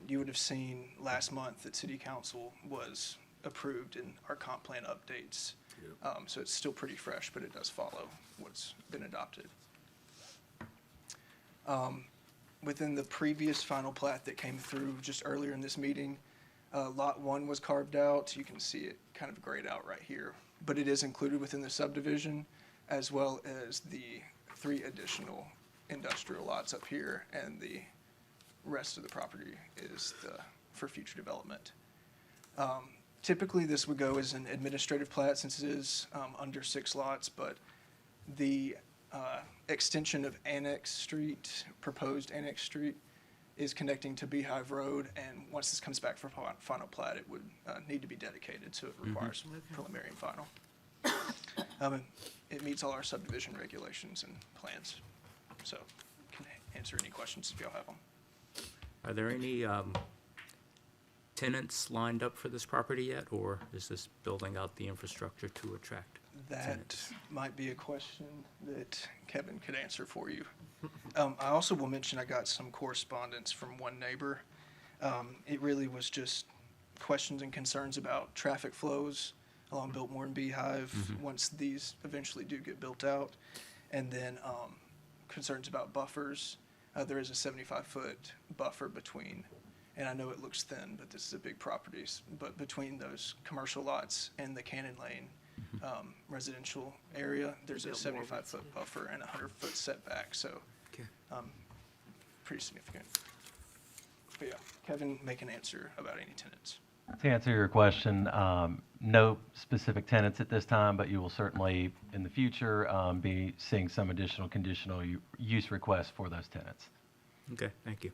Speaker 12: you would have seen last month that City Council was approved in our comp plan updates. So it's still pretty fresh, but it does follow what's been adopted. Within the previous final plat that came through just earlier in this meeting, Lot 1 was carved out. You can see it kind of grayed out right here. But it is included within the subdivision, as well as the 3 additional industrial lots up here, and the rest of the property is for future development. Typically, this would go as an administrative plat since it is under 6 lots, but the extension of Annex Street, proposed Annex Street, is connecting to Beehive Road, and once this comes back for final plat, it would need to be dedicated, so it requires preliminary and final. It meets all our subdivision regulations and plans, so can answer any questions if y'all have them.
Speaker 6: Are there any tenants lined up for this property yet, or is this building out the infrastructure to attract
Speaker 12: That
Speaker 6: tenants?
Speaker 12: might be a question that Kevin could answer for you. I also will mention I got some correspondence from one neighbor. It really was just questions and concerns about traffic flows along Biltmore and Beehive once these eventually do get built out. And then concerns about buffers. There is a 75-foot buffer between, and I know it looks thin, but this is a big properties, but between those commercial lots and the Cannon Lane residential area, there's a 75-foot buffer and a 100-foot setback, so pretty significant. But yeah, Kevin may can answer about any tenants.
Speaker 15: To answer your question, no specific tenants at this time, but you will certainly, in the future, be seeing some additional conditional use requests for those tenants.
Speaker 6: Okay, thank you.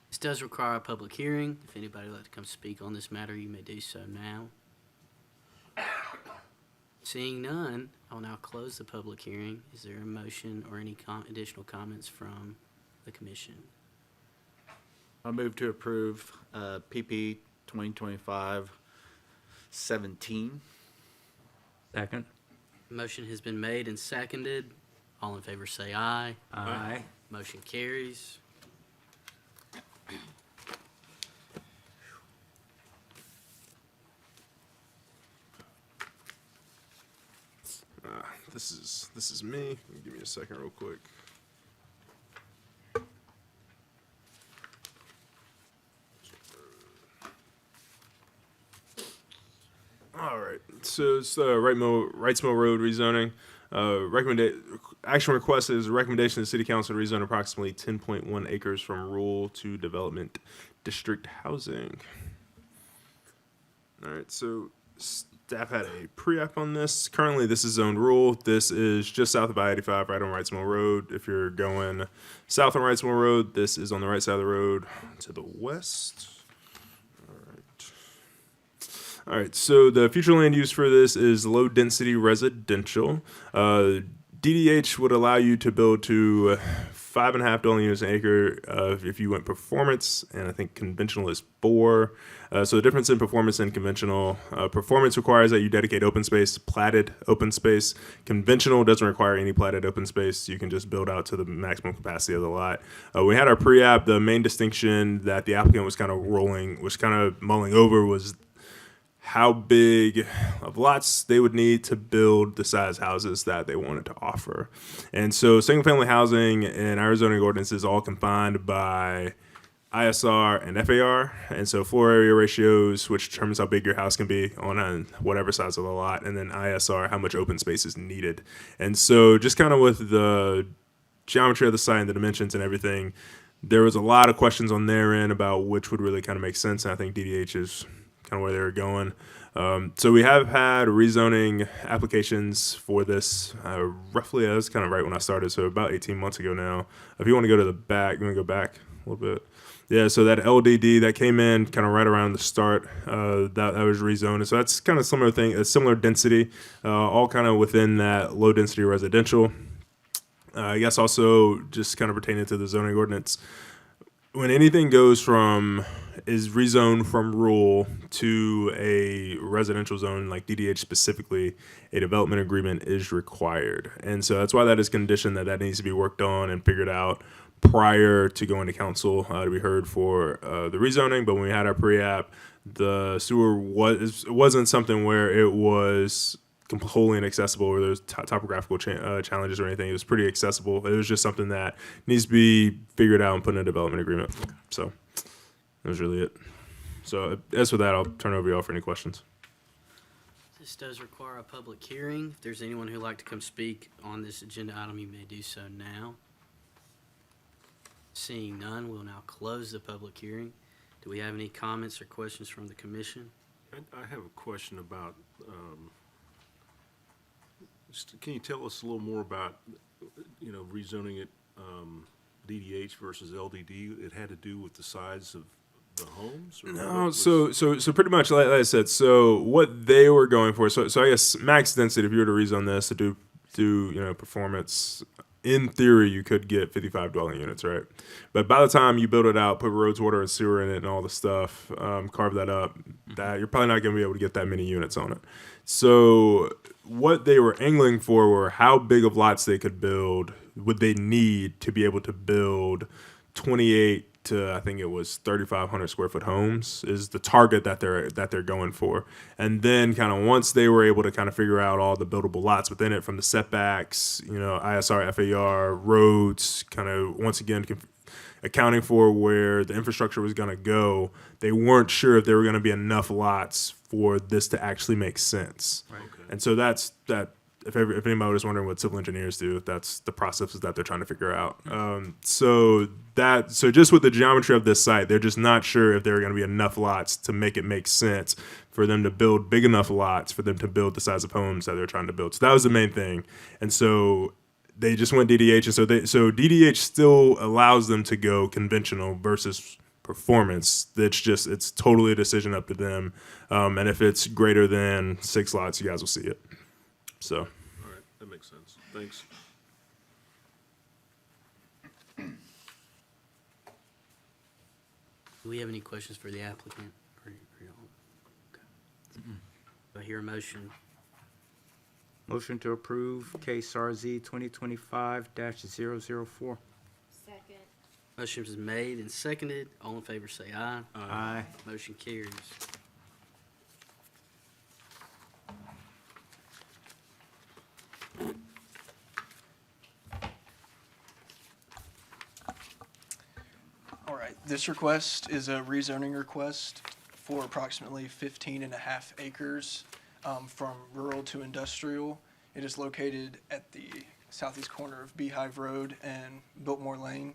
Speaker 2: This does require a public hearing. If anybody would like to come speak on this matter, you may do so now. Seeing none, I'll now close the public hearing. Is there a motion or any additional comments from the commission?
Speaker 9: I move to approve PP 2025-17.
Speaker 6: Second.
Speaker 2: Motion has been made and seconded. All in favor say aye.
Speaker 6: Aye.
Speaker 2: Motion carries.
Speaker 5: This is me. Give me a second real quick. All right, so it's the Wrightsmill Road rezoning. Action request is a recommendation to the City Council to rezone approximately 10.1 acres from rural to development district housing. All right, so staff had a pre-app on this. Currently, this is zoned rural. This is just south of I-85, right on Wrightsmill Road. If you're going south on Wrightsmill Road, this is on the right side of the road to the west. All right, so the future land use for this is low-density residential. DDH would allow you to build to 5.5 dwelling units an acre if you went performance, and I think conventional is 4. So the difference in performance and conventional, performance requires that you dedicate open space, platted open space. Conventional doesn't require any platted open space. You can just build out to the maximum capacity of the lot. We had our pre-app. The main distinction that the applicant was kind of mulling over was how big of lots they would need to build the size houses that they wanted to offer. And so single-family housing in our zoning ordinance is all confined by ISR and FAR, and so floor area ratios, which determines how big your house can be on whatever size of the lot, and then ISR, how much open space is needed. And so just kind of with the geometry of the site and the dimensions and everything, there was a lot of questions on their end about which would really kind of make sense, and I think DDH is kind of where they were going. So we have had rezoning applications for this roughly, that was kind of right when I started, so about 18 months ago now. If you want to go to the back, you want to go back a little bit. Yeah, so that LDD that came in kind of right around the start, that was rezoned. So that's kind of similar thing, a similar density, all kind of within that low density residential. I guess also just kind of pertaining to the zoning ordinance, when anything is rezoned from rural to a residential zone like DDH specifically, a development agreement is required. And so that's why that is conditioned that needs to be worked on and figured out prior to going to council to be heard for the rezoning. But when we had our pre-app, the sewer wasn't something where it was wholly inaccessible or there's topographical challenges or anything. It was pretty accessible. It was just something that needs to be figured out and put in a development agreement. So that was really it. So as with that, I'll turn it over to y'all for any questions.
Speaker 2: This does require a public hearing. If there's anyone who'd like to come speak on this agenda item, you may do so now. Seeing none, we'll now close the public hearing. Do we have any comments or questions from the commission?
Speaker 4: I have a question about, can you tell us a little more about, rezoning it DDH versus LDD? It had to do with the size of the homes? Or
Speaker 5: no, so pretty much like I said, so what they were going for, so I guess max density, if you were to rezone this to do performance, in theory you could get 55 dwelling units, right? But by the time you build it out, put roads, water, and sewer in it and all the stuff, carve that up, that you're probably not going to be able to get that many units on it. So what they were angling for were how big of lots they could build, would they need to be able to build 28 to, I think it was 3,500 square foot homes is the target that they're going for. And then kind of once they were able to kind of figure out all the buildable lots within it, from the setbacks, ISR, FAR, roads, kind of once again accounting for where the infrastructure was going to go, they weren't sure if there were going to be enough lots for this to actually make sense.
Speaker 2: Right.
Speaker 4: Okay.
Speaker 5: And so that's that. If anybody was wondering what civil engineers do, that's the processes that they're trying to figure out. So just with the geometry of this site, they're just not sure if there are going to be enough lots to make it make sense for them to build big enough lots for them to build the size of homes that they're trying to build. So that was the main thing. And so they just went DDH, and so DDH still allows them to go conventional versus performance. It's totally a decision up to them. And if it's greater than 6 lots, you guys will see it. So.
Speaker 4: All right, that makes sense. Thanks.
Speaker 2: Do we have any questions for the applicant? Or you don't? Okay. Do I hear a motion?
Speaker 6: Motion to approve case RZ 2025-004.
Speaker 13: Second.
Speaker 2: Motion is made and seconded. All in favor say aye.
Speaker 6: Aye.
Speaker 2: Motion carries.
Speaker 12: All right, this request is a rezoning request for approximately 15.5 acres from rural to industrial. It is located at the southeast corner of Beehive Road and Biltmore Lane.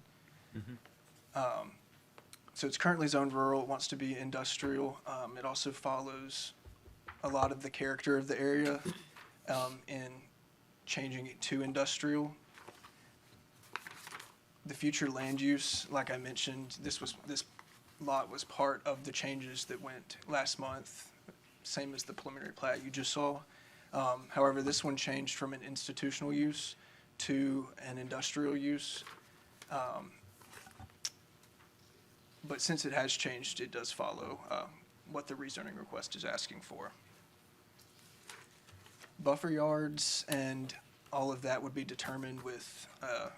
Speaker 12: So it's currently zoned rural, it wants to be industrial. It also follows a lot of the character of the area in changing it to industrial. The future land use, like I mentioned, this lot was part of the changes that went last month, same as the preliminary plat you just saw. However, this one changed from an institutional use to an industrial use. But since it has changed, it does follow what the rezoning request is asking for. Buffer yards and all of that would be determined with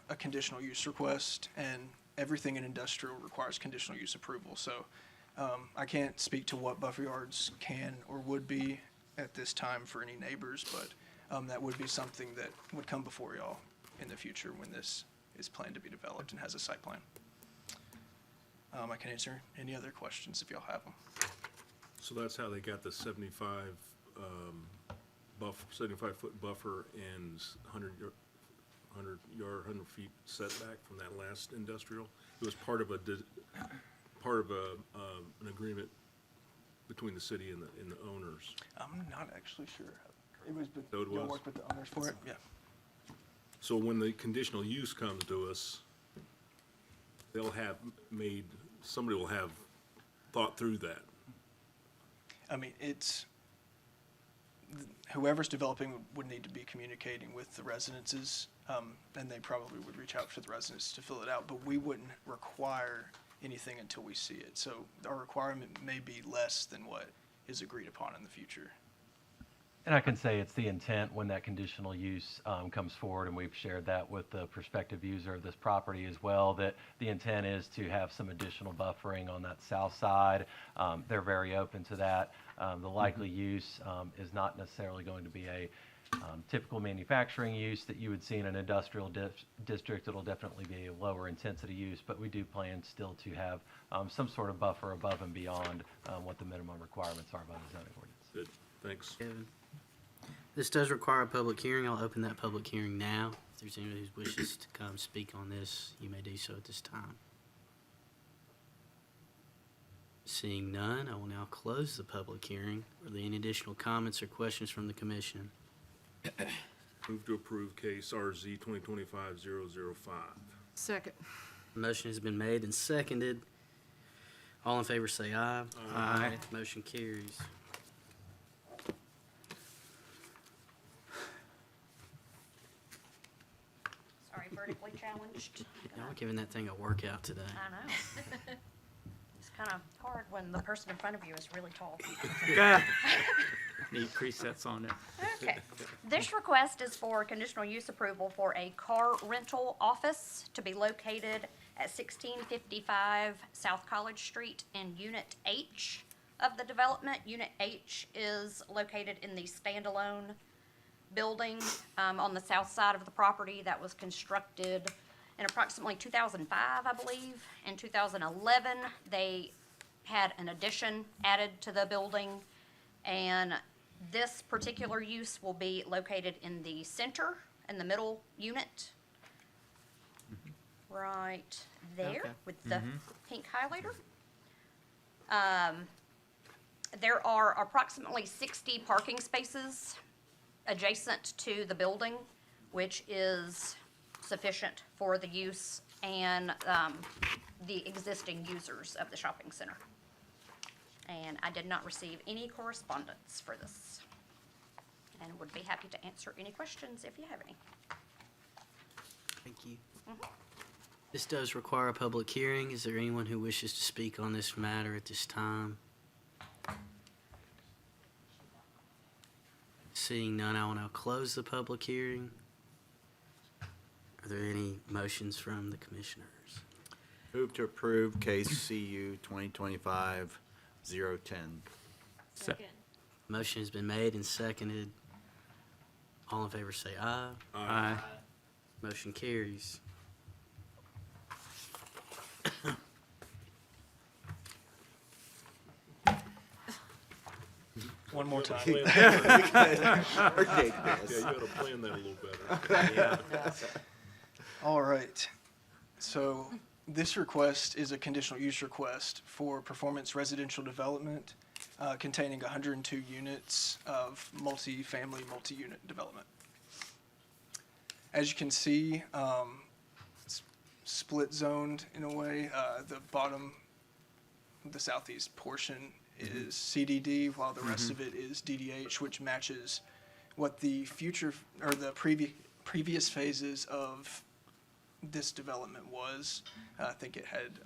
Speaker 12: a conditional use request, and everything in industrial requires conditional use approval. So I can't speak to what buffer yards can or would be at this time for any neighbors, but that would be something that would come before y'all in the future when this is planned to be developed and has a site plan. I can answer any other questions if y'all have them.
Speaker 4: So that's how they got the 75-foot buffer and 100 feet setback from that last industrial. It was part of an agreement between the city and the owners.
Speaker 12: I'm not actually sure. It was, but
Speaker 4: So it
Speaker 12: y'all
Speaker 4: was?
Speaker 12: worked with the owners for it? Yeah.
Speaker 4: So when the conditional use comes to us, somebody will have thought through that.
Speaker 12: I mean, whoever's developing would need to be communicating with the residences, and they probably would reach out to the residents to fill it out, but we wouldn't require anything until we see it. So our requirement may be less than what is agreed upon in the future.
Speaker 15: And I can say it's the intent when that conditional use comes forward, and we've shared that with the prospective user of this property as well, that the intent is to have some additional buffering on that south side. They're very open to that. The likely use is not necessarily going to be a typical manufacturing use that you would see in an industrial district. It'll definitely be a lower intensity use, but we do plan still to have some sort of buffer above and beyond what the minimum requirements are by the zoning ordinance.
Speaker 4: Good, thanks.
Speaker 2: Kevin. This does require a public hearing. I'll open that public hearing now. If there's anyone who wishes to come speak on this, you may do so at this time. Seeing none, I will now close the public hearing. Are there any additional comments or questions from the commission?
Speaker 4: Move to approve case RZ 2025-005.
Speaker 8: Second.
Speaker 2: Motion has been made and seconded. All in favor say aye.
Speaker 6: Aye.
Speaker 2: Motion carries.
Speaker 14: Sorry, vertically challenged.
Speaker 2: Y'all are giving that thing a workout today.
Speaker 14: I know. It's kind of hard when the person in front of you is really tall.
Speaker 6: Need presets on it.
Speaker 14: Okay. This request is for conditional use approval for a car rental office to be located at 1655 South College Street in Unit H of the development. Unit H is located in the standalone building on the south side of the property that was constructed in approximately 2005, I believe. In 2011, they had an addition added to the building, and this particular use will be located in the center, in the middle unit, right there with the pink highlighter. There are approximately 60 parking spaces adjacent to the building, which is sufficient for the use and the existing users of the shopping center. And I did not receive any correspondence for this, and would be happy to answer any questions if you have any.
Speaker 2: Thank you. This does require a public hearing. Is there anyone who wishes to speak on this matter at this time? Seeing none, I will now close the public hearing. Are there any motions from the commissioners?
Speaker 9: Move to approve case CU 2025-010.
Speaker 13: Second.
Speaker 2: Motion has been made and seconded. All in favor say aye.
Speaker 5: Aye.
Speaker 2: Motion carries.
Speaker 12: One more time.
Speaker 4: Yeah, you gotta plan that a little better.
Speaker 12: All right. So this request is a conditional use request for performance residential development containing 102 units of multi-family, multi-unit development. As you can see, it's split zoned in a way. The bottom, the southeast portion is CDD, while the rest of it is DDH, which matches what the future or the previous phases of this development was. I think it had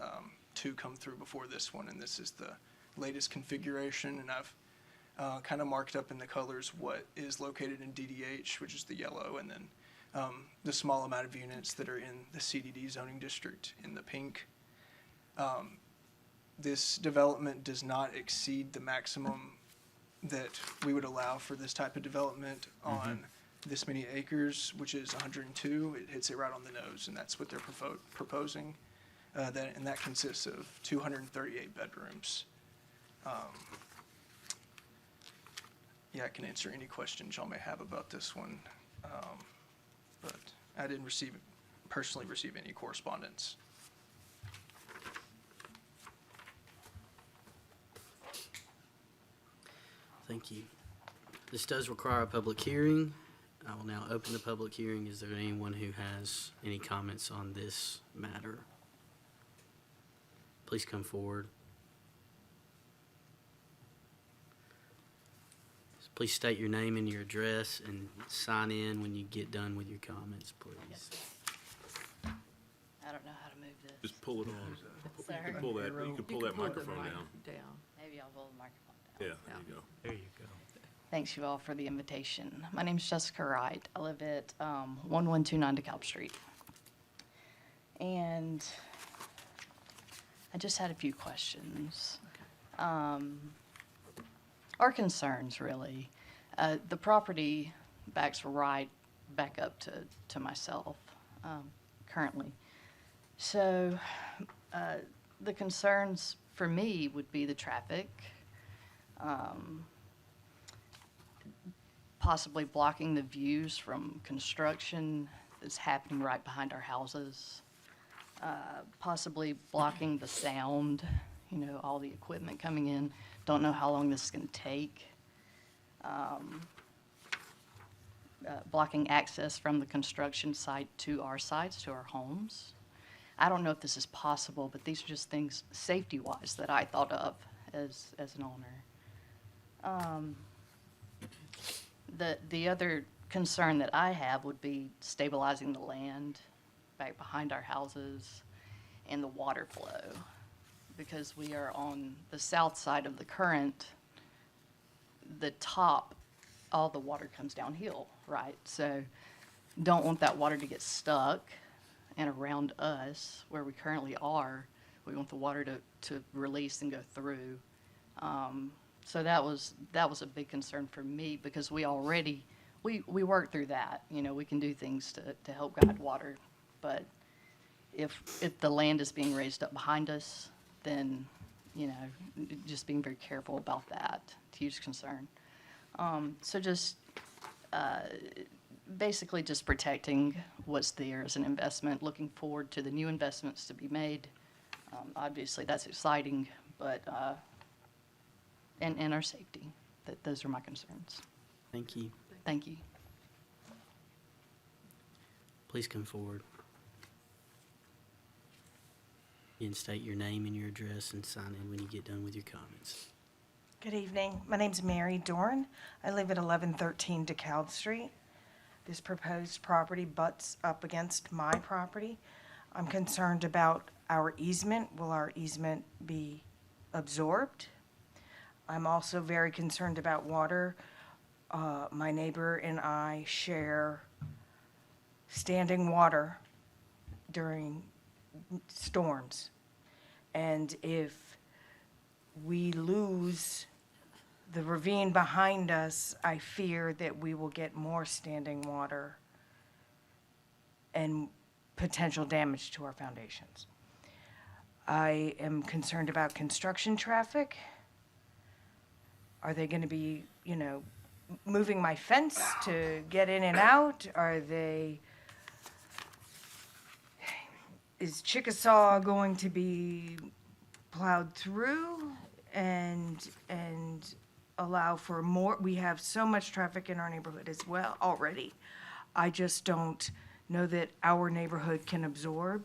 Speaker 12: two come through before this one, and this is the latest configuration. And I've kind of marked up in the colors what is located in DDH, which is the yellow, and then the small amount of units that are in the CDD zoning district in the pink. This development does not exceed the maximum that we would allow for this type of development on this many acres, which is 102. It hits it right on the nose, and that's what they're proposing. And that consists of 238 bedrooms. Yeah, I can answer any questions y'all may have about this one, but I didn't personally receive any correspondence.
Speaker 2: Thank you. This does require a public hearing. I will now open the public hearing. Is there anyone who has any comments on this matter? Please come forward. Please state your name and your address and sign in when you get done with your comments, please.
Speaker 16: I don't know how to move this.
Speaker 4: Just pull it on.
Speaker 16: Sir?
Speaker 4: You can pull that, you can pull that microphone down.
Speaker 16: Maybe I'll pull the microphone down.
Speaker 4: Yeah, there you go.
Speaker 6: There you go.
Speaker 16: Thanks you all for the invitation. My name's Jessica Wright. I live at 1129 DeKalb Street. And I just had a few questions. Or concerns, really. The property backs right back up to myself currently. So the concerns for me would be the traffic, possibly blocking the views from construction that's happening right behind our houses, possibly blocking the sound, you know, all the equipment coming in. Don't know how long this is going to take. Blocking access from the construction site to our sites, to our homes. I don't know if this is possible, but these are just things safety-wise that I thought of as an owner. The other concern that I have would be stabilizing the land back behind our houses and the water flow, because we are on the south side of the current. The top, all the water comes downhill, right? So don't want that water to get stuck and around us, where we currently are, we want the water to release and go through. So that was a big concern for me, because we already, we work through that. You know, we can do things to help guide water, but if the land is being raised up behind us, then, you know, just being very careful about that. It's a huge concern. So just, basically just protecting what's there as an investment, looking forward to the new investments to be made. Obviously, that's exciting, but, and our safety. Those are my concerns.
Speaker 2: Thank you.
Speaker 16: Thank you.
Speaker 2: Please come forward. You can state your name and your address and sign in when you get done with your comments.
Speaker 17: Good evening. My name's Mary Dorn. I live at 1113 DeKalb Street. This proposed property butts up against my property. I'm concerned about our easement. Will our easement be absorbed? I'm also very concerned about water. My neighbor and I share standing water during storms. And if we lose the ravine behind us, I fear that we will get more standing water and potential damage to our foundations. I am concerned about construction traffic. Are they going to be, you know, moving my fence to get in and out? Is Chickasaw going to be plowed through and allow for more? We have so much traffic in our neighborhood as well already. I just don't know that our neighborhood can absorb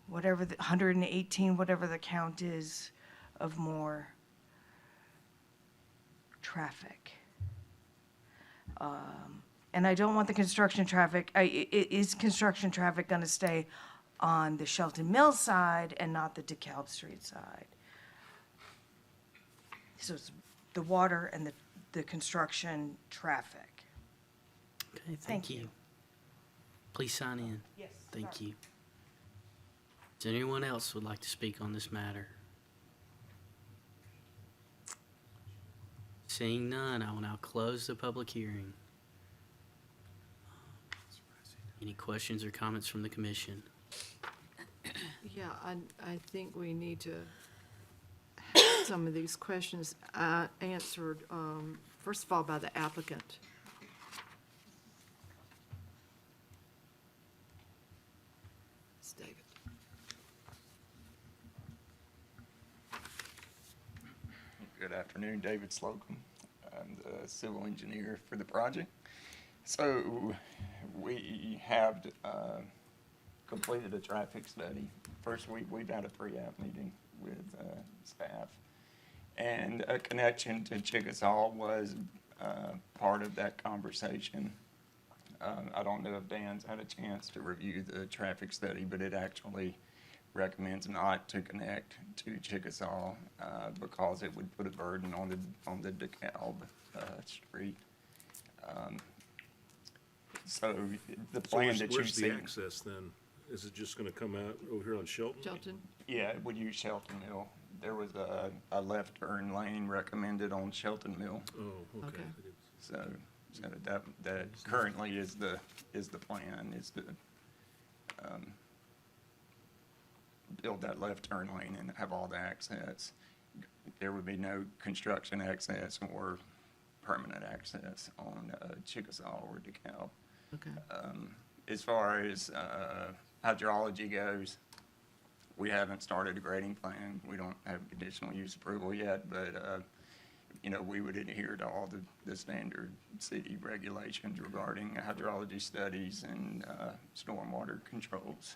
Speaker 17: whatever the 118, whatever the count is, of more traffic. And I don't want the construction traffic, is construction traffic going to stay on the Shelton Mills side and not the DeKalb Street side? So it's the water and the construction traffic.
Speaker 2: Okay, thank you. Please sign in.
Speaker 17: Yes.
Speaker 2: Thank you. Does anyone else would like to speak on this matter? Seeing none, I will now close the public hearing. Any questions or comments from the commission?
Speaker 8: Yeah, I think we need to have some of these questions answered, first of all, by the applicant. It's David.
Speaker 18: Good afternoon, David Slocum. I'm the civil engineer for the project. So we have completed a traffic study. First week, we've had a pre-app meeting with staff. And a connection to Chickasaw was part of that conversation. I don't know if Dan's had a chance to review the traffic study, but it actually recommends not to connect to Chickasaw because it would put a burden on the DeKalb street. So the plan that you see.
Speaker 4: Where's the access then? Is it just gonna come out over here on Shelton?
Speaker 8: Shelton?
Speaker 18: Yeah, it would use Shelton Mill. There was a left turn lane recommended on Shelton Mill.
Speaker 4: Oh, okay.
Speaker 18: So that currently is the plan, is to build that left turn lane and have all the access. There would be no construction access or permanent access on Chickasaw or DeKalb.
Speaker 8: Okay.
Speaker 18: As far as hydrology goes, we haven't started a grading plan. We don't have conditional use approval yet, but you know, we would adhere to all the standard city regulations regarding hydrology studies and stormwater controls.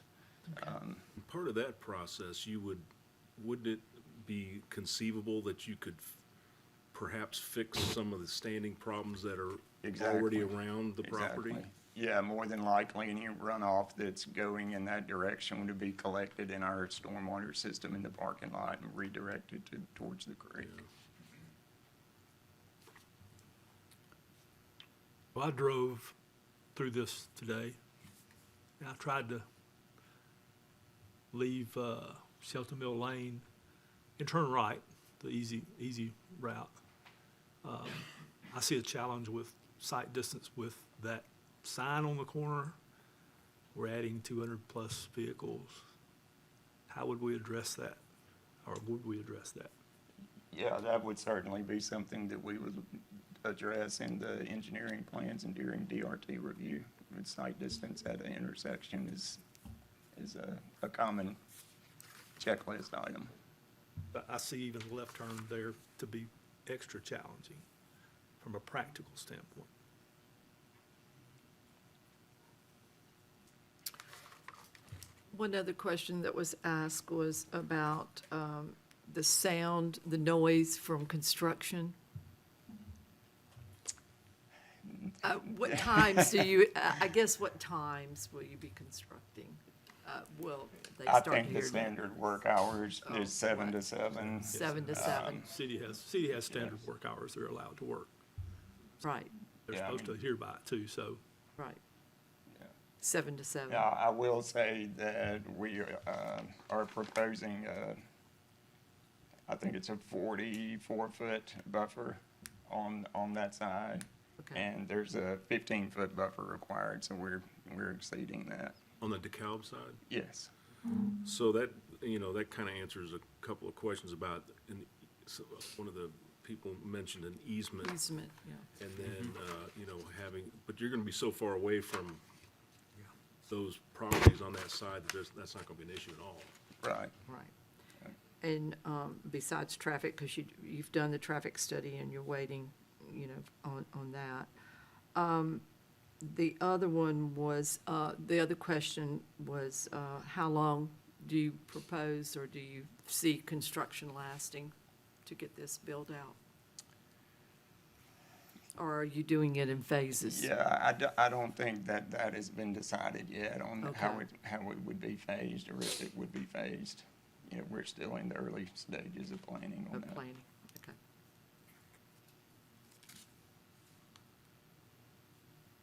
Speaker 4: Part of that process, would it be conceivable that you could perhaps fix some of the standing problems that are already around the property?
Speaker 18: Exactly. Yeah, more than likely, any runoff that's going in that direction would be collected in our stormwater system in the parking lot and redirected towards the creek.
Speaker 19: Well, I drove through this today, and I tried to leave Shelter Mill Lane and turn right, the easy route. I see a challenge with sight distance with that sign on the corner. We're adding 200-plus vehicles. How would we address that? Or would we address that?
Speaker 18: Yeah, that would certainly be something that we would address in the engineering plans and during DRT review. With sight distance at an intersection is a common checklist item.
Speaker 19: But I see even the left turn there to be extra challenging from a practical standpoint.
Speaker 8: One other question that was asked was about the sound, the noise from construction. What times do you, I guess what times will you be constructing? Will they
Speaker 18: I
Speaker 8: start
Speaker 18: think the
Speaker 8: here?
Speaker 18: standard work hours is 7 to 7.
Speaker 8: 7 to 7.
Speaker 19: City has standard work hours they're allowed to work.
Speaker 8: Right,
Speaker 19: They're
Speaker 18: Yeah, I
Speaker 19: supposed to adhere by it too, so.
Speaker 8: right. 7 to 7.
Speaker 18: Now, I will say that we are proposing, I think it's a 44-foot buffer on that side.
Speaker 8: Okay.
Speaker 18: And there's a 15-foot buffer required, so we're exceeding that.
Speaker 4: On the DeKalb side?
Speaker 18: Yes.
Speaker 4: So that, that kind of answers a couple of questions about, so one of the people mentioned an easement.
Speaker 8: Easement, yeah.
Speaker 4: And then, but you're going to be so far away from those properties on that side that that's not going to be an issue at all.
Speaker 18: Right.
Speaker 8: Right. And besides traffic, because you've done the traffic study and you're waiting, on that. The other one was, the other question was, how long do you propose or do you see construction lasting to get this built out? Or are you doing it in phases?
Speaker 18: Yeah, I don't think that has been decided yet on how
Speaker 8: Okay.
Speaker 18: it would be phased or if it would be phased. We're still in the early stages of planning on that.
Speaker 8: Planning, okay.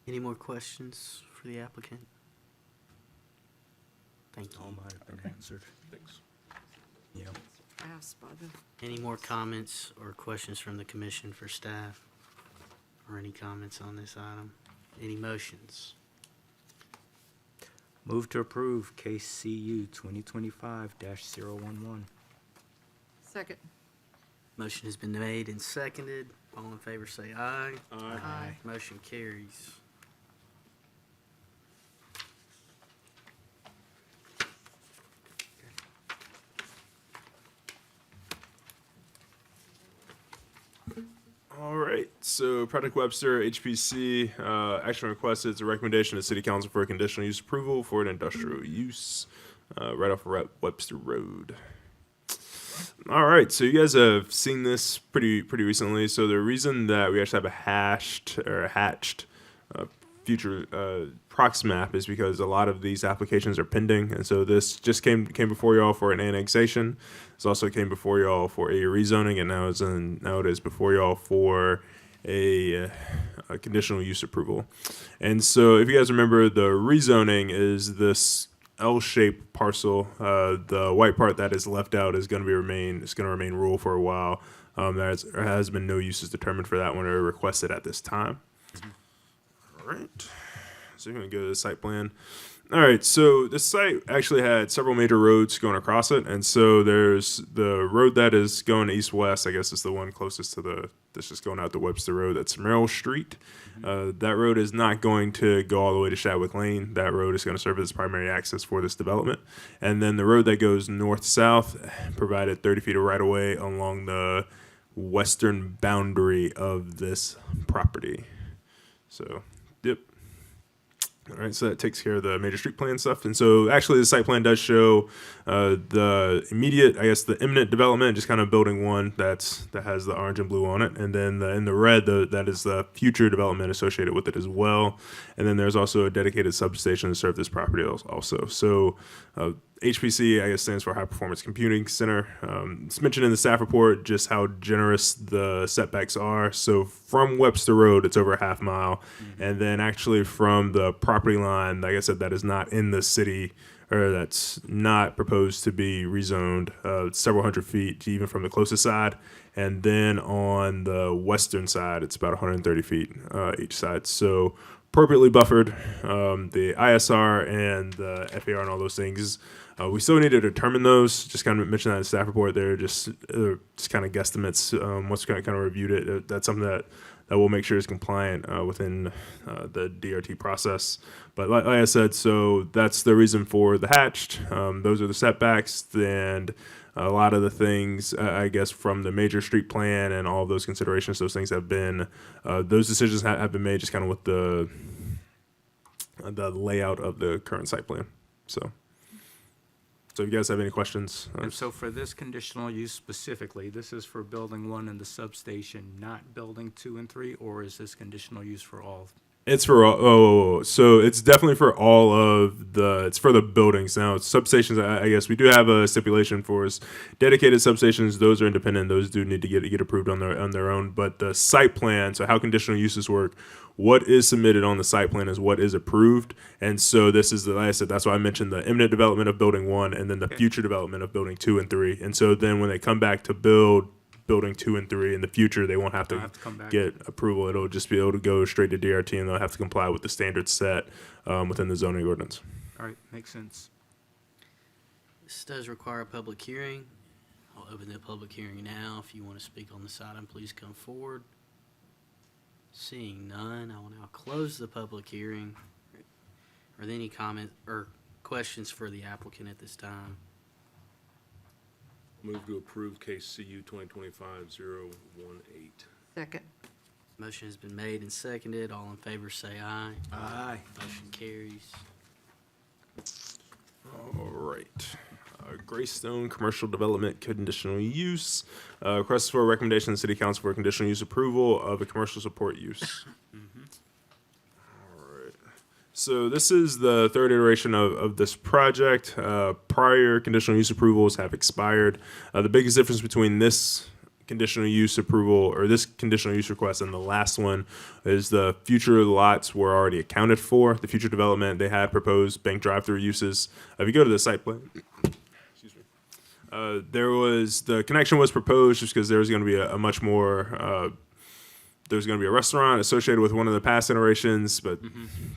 Speaker 2: Any more questions for the applicant? Thank you.
Speaker 6: All might have been answered.
Speaker 4: Thanks.
Speaker 6: Yeah.
Speaker 8: Asked by the.
Speaker 2: Any more comments or questions from the commission for staff? Or any comments on this item? Any motions?
Speaker 6: Move to approve case CU 2025-011.
Speaker 8: Second.
Speaker 2: Motion has been made and seconded. All in favor say aye.
Speaker 8: Aye.
Speaker 2: Motion carries.
Speaker 5: All right, so Project Webster, HPC, action requested, it's a recommendation to City Council for a conditional use approval for an industrial use, right off of Webster Road. All right, so you guys have seen this pretty recently. So the reason that we actually have a hatched future prox map is because a lot of these applications are pending, and so this just came before y'all for an annexation. This also came before y'all for a rezoning, and now it is before y'all for a conditional use approval. And so, if you guys remember, the rezoning is this L-shaped parcel. The white part that is left out is going to remain rural for a while. There has been no uses determined for that one or requested at this time. All right, so you're going to go to the site plan. All right, so this site actually had several major roads going across it, and so there's the road that is going east-west, I guess is the one closest to that's just going out to Webster Road, that's Merrill Street. That road is not going to go all the way to Shadwick Lane. That road is going to serve as primary access for this development. And then the road that goes north-south provided 30 feet of right-of-way along the western boundary of this property. So, yep. All right, so that takes care of the major street plan stuff. And so actually the site plan does show the imminent development, just kind of building one that has the orange and blue on it. And then in the red, that is the future development associated with it as well. And then there's also a dedicated substation to serve this property also. So HPC, I guess, stands for High Performance Computing Center. It's mentioned in the staff report just how generous the setbacks are. So from Webster Road, it's over a half mile. And then actually from the property line, like I said, that is not in the city or that's not proposed to be rezoned, several hundred feet even from the closest side. And then on the western side, it's about 130 feet each side. So appropriately buffered. The ISR and the FAR and all those things, we still need to determine those. Just kind of mentioned that in the staff report there, just kind of guesstimates. Once we kind of reviewed it, that's something that we'll make sure is compliant within the DRT process. But like I said, so that's the reason for the hatched. Those are the setbacks, and a lot of the things, I guess, from the major street plan and all of those considerations, those things have been, those decisions have been made just kind of with the layout of the current site plan. So if you guys have any questions.
Speaker 6: And so for this conditional use specifically, this is for building 1 and the substation, not building 2 and 3, or is this conditional use for all?
Speaker 5: It's for all, so it's definitely for all of it's for the buildings. Now, substations, I guess we do have a stipulation for dedicated substations. Those are independent. Those do need to get approved on their own. But the site plan, so how conditional uses work, what is submitted on the site plan is what is approved. And so this is, like I said, that's why I mentioned the imminent development of building 1 and then the future development of building 2 and 3. And so then when they come back to build building 2 and 3 in the future, they won't have to get approval. It'll just be able to go straight to DRT, and they'll have to comply with the standards set within the zoning ordinance.
Speaker 6: All right, makes sense.
Speaker 2: This does require a public hearing. I'll open the public hearing now. If you want to speak on this item, please come forward. Seeing none, I will now close the public hearing. Are there any comments or questions for the applicant at this time?
Speaker 4: Move to approve case CU 2025-018.
Speaker 8: Second.
Speaker 2: Motion has been made and seconded. All in favor say aye.
Speaker 6: Aye.
Speaker 2: Motion carries.
Speaker 5: All right. Greystone Commercial Development Conditional Use. Request for a recommendation to the City Council for conditional use approval of a commercial support use. All right. So this is the third iteration of this project. Prior conditional use approvals have expired. The biggest difference between this conditional use approval or this conditional use request and the last one is the future lots were already accounted for. The future development, they had proposed bank drive-through uses. If you go to the site plan, the connection was proposed just because there was going to be a much more, there's going to be a restaurant associated with one of the past iterations, but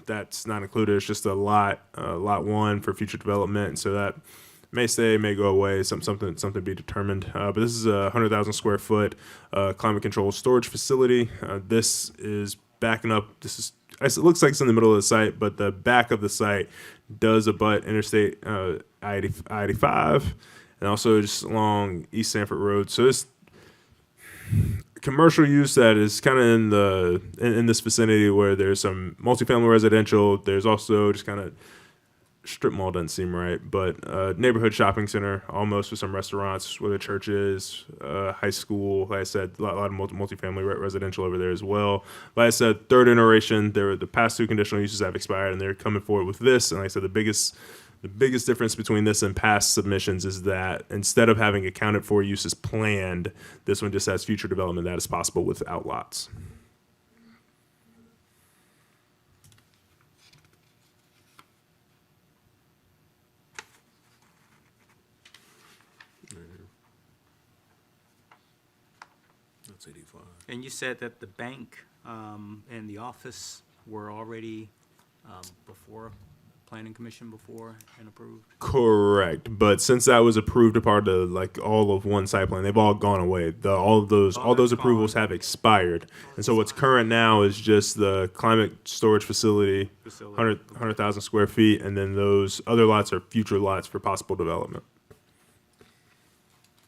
Speaker 5: that's not included. It's just a lot 1 for future development. And so that may stay, may go away, something to be determined. But this is a 100,000 square foot climate controlled storage facility. This is backing up. It looks like it's in the middle of the site, but the back of the site does abut Interstate I-85 and also just along East Sanford Road. So this commercial use that is kind of in this vicinity where there's some multifamily residential. There's also just kind of strip mall doesn't seem right, but neighborhood shopping center almost with some restaurants where the church is, high school. Like I said, a lot of multifamily residential over there as well. Like I said, third iteration, the past 2 conditional uses have expired and they're coming forward with this. And like I said, the biggest difference between this and past submissions is that instead of having accounted for uses planned, this one just has future development that is possible without lots.
Speaker 4: That's 85.
Speaker 6: And you said that the bank and the office were already before Planning Commission before and approved?
Speaker 5: Correct, but since that was approved a part of like all of one site plan, they've all gone away. All those approvals have expired, and so what's current now is just the climate storage facility, 100,000 square feet, and then those other lots are future lots for possible development.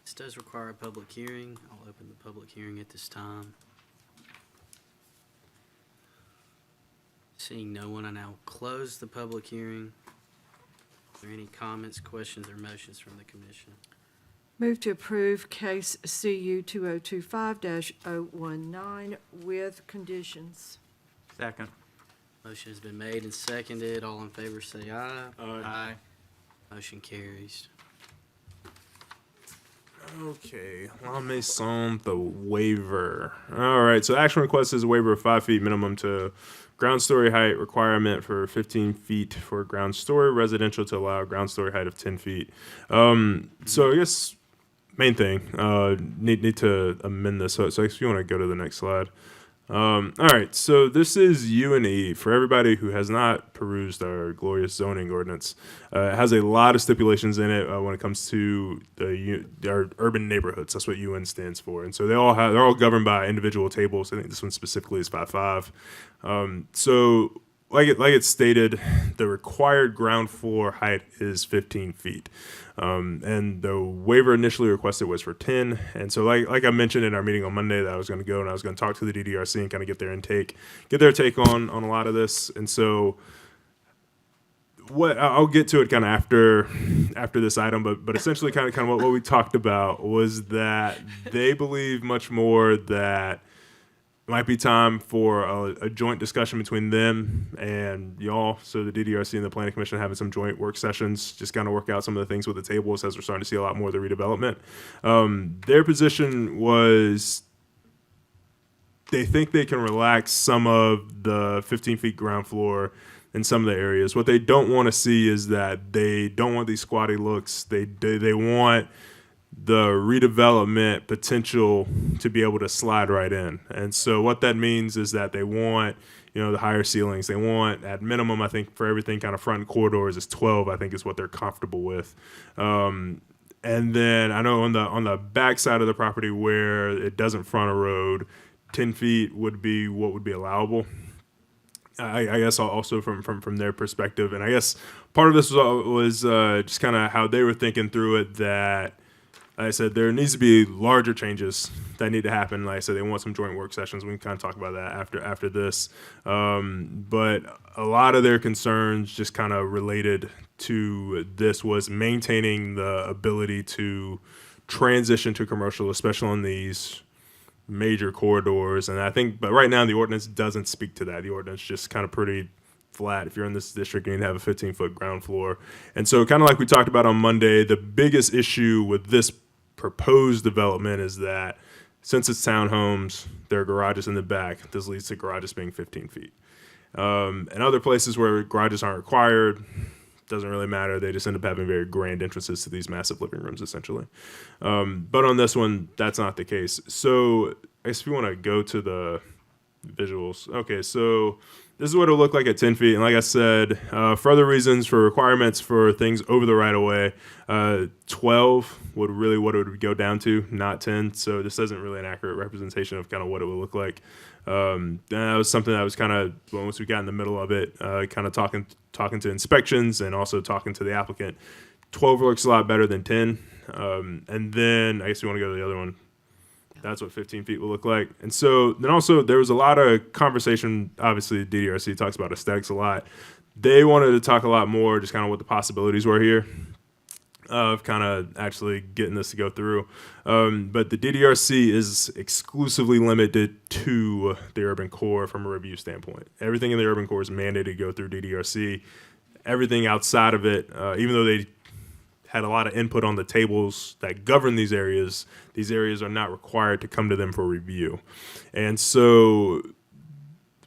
Speaker 2: This does require a public hearing. I'll open the public hearing at this time. Seeing no one, I now close the public hearing. Are there any comments, questions, or motions from the commission?
Speaker 8: Move to approve case CU 2025-019 with conditions.
Speaker 6: Second.
Speaker 2: Motion has been made and seconded. All in favor say aye.
Speaker 6: Aye.
Speaker 2: Motion carries.
Speaker 5: Okay, La Maison, the waiver. All right, so action request is a waiver of 5 feet minimum to ground story height requirement for 15 feet for ground story residential to allow a ground story height of 10 feet. So I guess main thing, need to amend this. So if you want to go to the next slide. All right, so this is U and E. For everybody who has not perused our glorious zoning ordinance, it has a lot of stipulations in it when it comes to our urban neighborhoods. That's what UN stands for, and so they're all governed by individual tables. I think this one specifically is 5.5. So like it's stated, the required ground floor height is 15 feet. And the waiver initially requested was for 10. And so like I mentioned in our meeting on Monday that I was going to go and I was going to talk to the DDRC and kind of get their take on a lot of this. And so what I'll get to it kind of after this item, but essentially kind of what we talked about was that they believe much more that it might be time for a joint discussion between them and y'all. So the DDRC and the Planning Commission having some joint work sessions, just kind of work out some of the things with the tables as we're starting to see a lot more of the redevelopment. Their position was they think they can relax some of the 15 feet ground floor in some of the areas. What they don't want to see is that they don't want these squatty looks. They want the redevelopment potential to be able to slide right in. And so what that means is that they want, the higher ceilings. They want, at minimum, I think for everything kind of front corridors is 12, I think is what they're comfortable with. And then I know on the back side of the property where it doesn't front a road, 10 feet would be what would be allowable. I guess also from their perspective. And I guess part of this was just kind of how they were thinking through it, that like I said, there needs to be larger changes that need to happen. Like I said, they want some joint work sessions. We can kind of talk about that after this. But a lot of their concerns just kind of related to this was maintaining the ability to transition to commercial, especially on these major corridors. And I think, but right now the ordinance doesn't speak to that. The ordinance just kind of pretty flat. If you're in this district, you need to have a 15-foot ground floor. And so kind of like we talked about on Monday, the biggest issue with this proposed development is that since it's townhomes, there are garages in the back. This leads to garages being 15 feet. And other places where garages aren't required, doesn't really matter. They just end up having very grand entrances to these massive living rooms, essentially. But on this one, that's not the case. So I guess if you want to go to the visuals. Okay, so this is what it'll look like at 10 feet. And like I said, for other reasons, for requirements for things over the right of way, 12 would really what it would go down to, not 10. So this isn't really an accurate representation of kind of what it would look like. That was something that was kind of, once we got in the middle of it, kind of talking to inspections and also talking to the applicant. 12 looks a lot better than 10. And then I guess you want to go to the other one. That's what 15 feet will look like. And so then also there was a lot of conversation. Obviously, DDRC talks about aesthetics a lot. They wanted to talk a lot more just kind of what the possibilities were here of kind of actually getting this to go through. But the DDRC is exclusively limited to the urban core from a review standpoint. Everything in the urban core is mandated to go through DDRC. Everything outside of it, even though they had a lot of input on the tables that govern these areas are not required to come to them for review. And so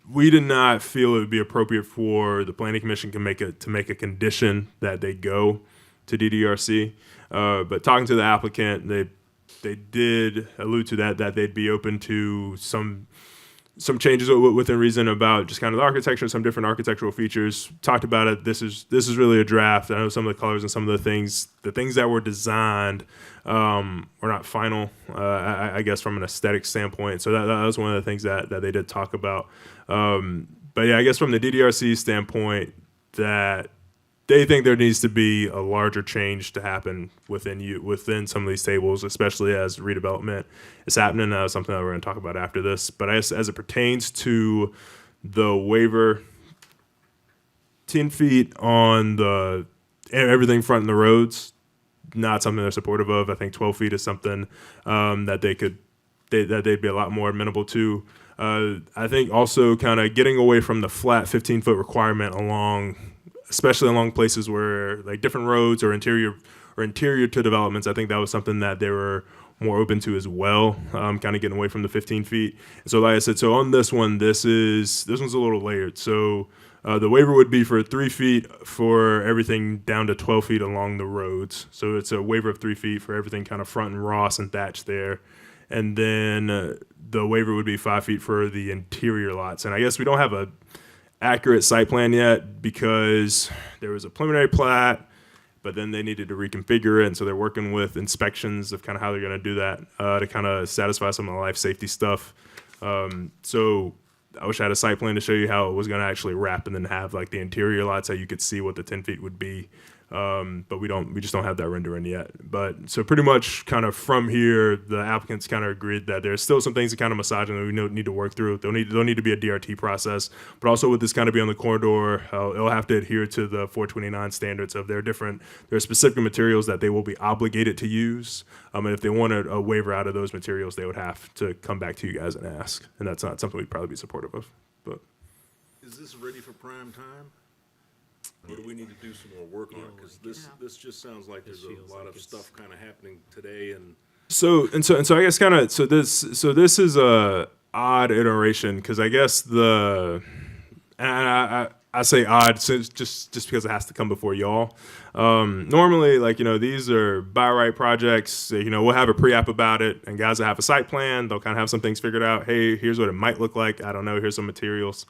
Speaker 5: we did not feel it would be appropriate for the Planning Commission to make a condition that they go to DDRC. But talking to the applicant, they did allude to that they'd be open to some changes within reason about just kind of the architecture, some different architectural features. Talked about it. This is really a draft. I know some of the colors and some of the things that were designed are not final, I guess, from an aesthetic standpoint. So that was one of the things that they did talk about. But yeah, I guess from the DDRC standpoint, that they think there needs to be a larger change to happen within some of these tables, especially as redevelopment is happening. Something that we're going to talk about after this. But as it pertains to the waiver, 10 feet on everything front in the roads, not something they're supportive of. I think 12 feet is something that they'd be a lot more amenable to. I think also kind of getting away from the flat 15-foot requirement especially along places where like different roads or interior to developments. I think that was something that they were more open to as well, kind of getting away from the 15 feet. So like I said, so on this one, this one's a little layered. So the waiver would be for 3 feet for everything down to 12 feet along the roads. So it's a waiver of 3 feet for everything kind of front and Ross and Thatch there. And then the waiver would be 5 feet for the interior lots. And I guess we don't have a accurate site plan yet because there was a preliminary plat, but then they needed to reconfigure it. And so they're working with inspections of kind of how they're going to do that to kind of satisfy some of the life safety stuff. So I wish I had a site plan to show you how it was going to actually wrap and then have like the interior lots, how you could see what the 10 feet would be. But we just don't have that rendering yet. But so pretty much kind of from here, the applicants kind of agreed that there's still some things to kind of massage and we need to work through. There'll need to be a DRT process, but also with this kind of be on the corridor, it'll have to adhere to the 429 standards of there are specific materials that they will be obligated to use. And if they wanted a waiver out of those materials, they would have to come back to you guys and ask. And that's not something we'd probably be supportive of. But
Speaker 4: Is this ready for prime time? Or do we need to do some more work on it? Because this just sounds like there's a lot of stuff kind of happening today and.
Speaker 5: So I guess kind of this is a odd iteration because I guess I say odd since just because it has to come before y'all. Normally, like, these are by right projects. We'll have a pre-app about it, and guys that have a site plan, they'll kind of have some things figured out. Hey, here's what it might look like. I don't know. Here's some materials.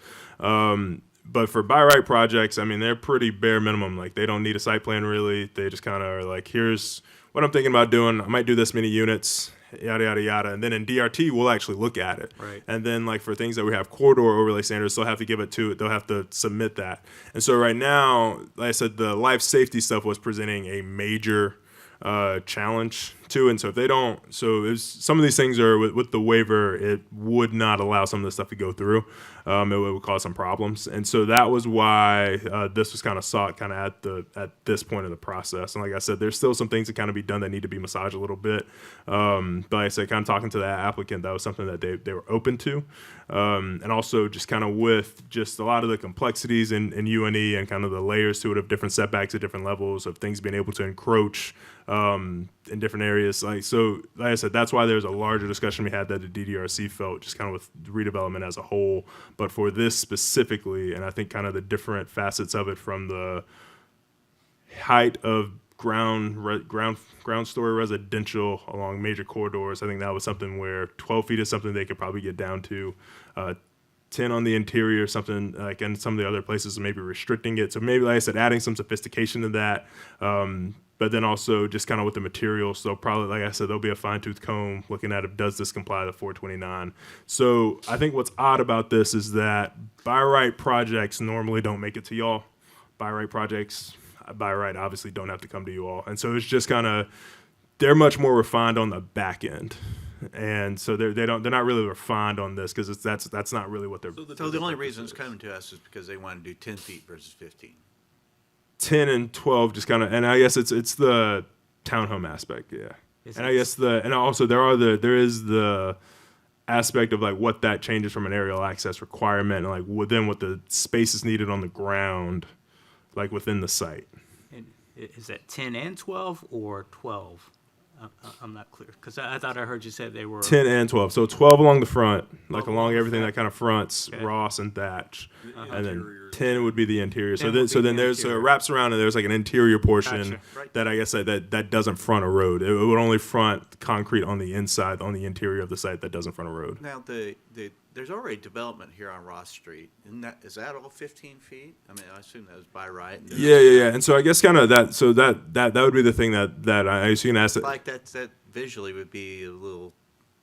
Speaker 5: But for by right projects, I mean, they're pretty bare minimum. Like, they don't need a site plan really. They just kind of are like, here's what I'm thinking about doing. I might do this many units, yada, yada, yada. And then in DRT, we'll actually look at it.
Speaker 6: Right.
Speaker 5: And then, like, for things that we have corridor overlay standards, they'll have to give it to it. They'll have to submit that. And so right now, like I said, the life safety stuff was presenting a major challenge too. And so if they don't, some of these things are with the waiver, it would not allow some of this stuff to go through. It would cause some problems. And so that was why this was kind of sought kind of at this point of the process. And like I said, there's still some things that kind of be done that need to be massaged a little bit. But like I said, kind of talking to that applicant, that was something that they were open to. And also just kind of with just a lot of the complexities in UNE and kind of the layers to it of different setbacks at different levels of things being able to encroach in different areas. Like I said, that's why there's a larger discussion we had that the DDRC felt just kind of with redevelopment as a whole. But for this specifically, and I think kind of the different facets of it from the height of ground story residential along major corridors, I think that was something where 12 feet is something they could probably get down to. 10 on the interior, something like in some of the other places, maybe restricting it. So maybe, like I said, adding some sophistication to that. But then also just kind of with the materials. So probably, like I said, there'll be a fine tooth comb looking at if does this comply to 429. So I think what's odd about this is that by right projects normally don't make it to y'all. By right projects, by right, obviously don't have to come to you all. And so it's just kind of, they're much more refined on the back end. And so they're not really refined on this because that's not really what they're.
Speaker 9: So the only reason it's coming to us is because they want to do 10 feet versus 15.
Speaker 5: 10 and 12 just kind of, and I guess it's the townhome aspect, yeah. And I guess there is the aspect of like what that changes from an aerial access requirement and like within what the space is needed on the ground, like within the site.
Speaker 6: And is that 10 and 12 or 12? I'm not clear because I thought I heard you say they were
Speaker 5: 10 and 12. So 12 along the front, like along everything that kind of fronts Ross and Thatch, and then 10 would be the interior. So then it wraps around and there's like an interior portion that I guess that doesn't front a road. It would only front concrete on the inside, on the interior of the site that doesn't front a road.
Speaker 9: Now there's already development here on Ross Street. Is that all 15 feet? I mean, I assume that was by right.
Speaker 5: Yeah. And so I guess kind of that. So that would be the thing that I assume ask.
Speaker 9: Like that visually would be a little.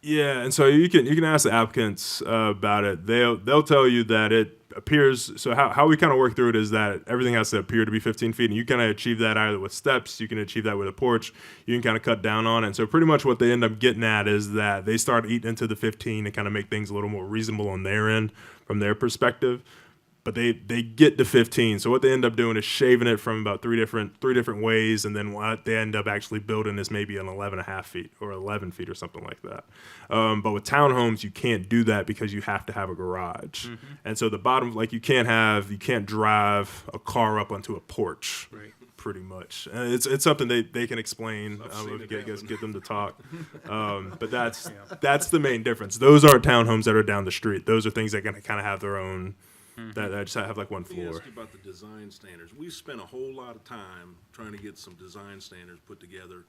Speaker 5: Yeah, and so you can ask the applicants about it. They'll tell you that it appears. So how we kind of work through it is that everything has to appear to be 15 feet, and you kind of achieve that either with steps. You can achieve that with a porch. You can kind of cut down on it. And so pretty much what they end up getting at is that they start eating into the 15 to kind of make things a little more reasonable on their end from their perspective. But they get to 15. So what they end up doing is shaving it from about three different ways, and then what they end up actually building is maybe an 11.5 feet or 11 feet or something like that. But with townhomes, you can't do that because you have to have a garage. And so the bottom, like you can't drive a car up onto a porch.
Speaker 6: Right.
Speaker 5: pretty much. It's something they can explain.
Speaker 4: I've seen it
Speaker 5: Get them to talk. But that's the main difference. Those aren't townhomes that are down the street. Those are things that kind of have their own, that just have like one
Speaker 4: Let me
Speaker 5: floor.
Speaker 4: ask you about the design standards. We spent a whole lot of time trying to get some design standards put together,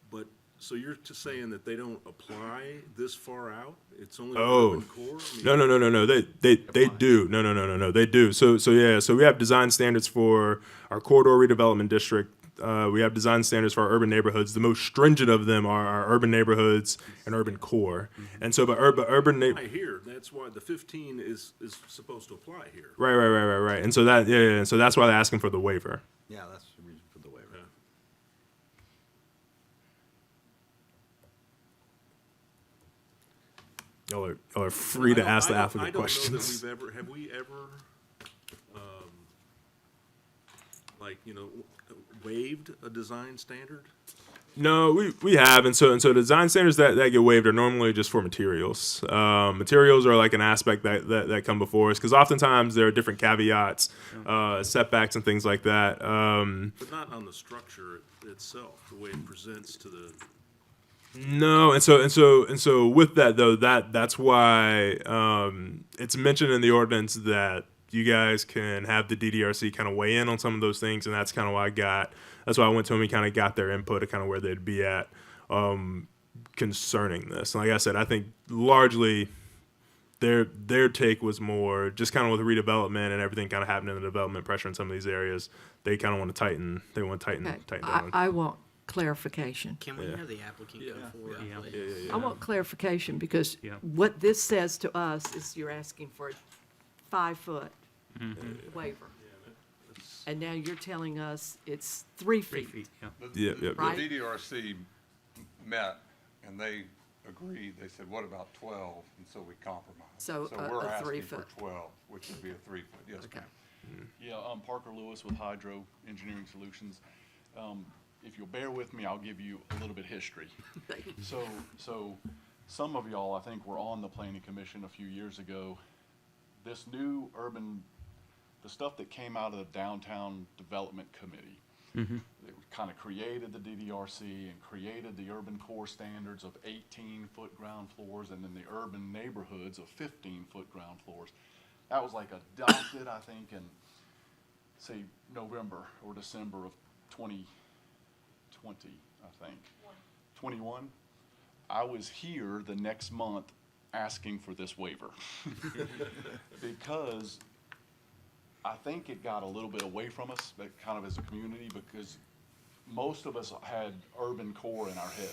Speaker 4: but, so you're just saying that they don't apply this far out? It's only
Speaker 5: Oh,
Speaker 4: urban core? I mean,
Speaker 5: no. They do. No. They do. So we have design standards for our corridor redevelopment district. We have design standards for our urban neighborhoods. The most stringent of them are our urban neighborhoods and urban core. And so, but urban
Speaker 4: Right here, that's why the 15 is supposed to apply here.
Speaker 5: right. And so and so that's why they're asking for the waiver.
Speaker 9: Yeah, that's the reason for the waiver.
Speaker 5: Y'all are free to ask the
Speaker 4: I
Speaker 5: applicant
Speaker 4: don't
Speaker 5: questions.
Speaker 4: know that have we ever, like, waived a design standard?
Speaker 5: No, we have, and so the design standards that get waived are normally just for materials. Materials are like an aspect that come before us, because oftentimes there are different caveats, setbacks, and things like that.
Speaker 4: But not on the structure itself, the way it presents to the.
Speaker 5: No, and so with that though, that's why it's mentioned in the ordinance that you guys can have the DDRC kind of weigh in on some of those things, and that's kind of why that's why I went to them and kind of got their input of kind of where they'd be at concerning this. And like I said, I think largely their take was more just kind of with redevelopment and everything kind of happening in the development pressure in some of these areas. They kind of want to tighten. They want to tighten down.
Speaker 8: I want clarification.
Speaker 2: Can we have the applicant come forward, please?
Speaker 8: I want clarification because what this says to us is you're asking for a 5-foot waiver. And now you're telling us it's 3 feet.
Speaker 20: 3 feet,
Speaker 5: Yeah.
Speaker 8: Right?
Speaker 20: The DDRC met and they agreed. They said, what about 12? And so we compromised.
Speaker 8: So
Speaker 20: we're
Speaker 8: a
Speaker 20: asking
Speaker 8: 3
Speaker 20: for
Speaker 8: foot.
Speaker 20: 12, which would be a 3 foot. Yes,
Speaker 8: Okay.
Speaker 20: ma'am.
Speaker 21: Yeah, I'm Parker Lewis with Hydro Engineering Solutions. If you'll bear with me, I'll give you a little bit of history. So some of y'all, I think, were on the Planning Commission a few years ago. This new the stuff that came out of the Downtown Development Committee, it kind of created the DDRC and created the urban core standards of 18-foot ground floors and then the urban neighborhoods of 15-foot ground floors. That was like adopted, I think, in, say, November or December of 2020, I think. 21. I was here the next month asking for this waiver because I think it got a little bit away from us, that kind of as a community, because most of us had urban core in our head.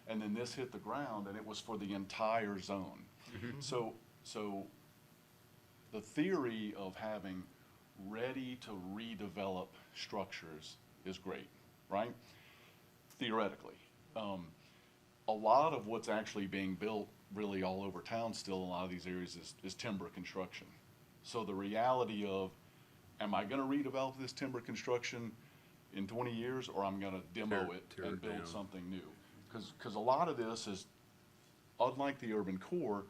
Speaker 21: And then this hit the ground and it was for the entire zone. So the theory of having ready to redevelop structures is great, right? Theoretically. A lot of what's actually being built really all over town still in a lot of these areas is timber construction. So the reality of, am I gonna redevelop this timber construction in 20 years or I'm gonna demo it and build something new? Because a lot of this is, unlike the urban core,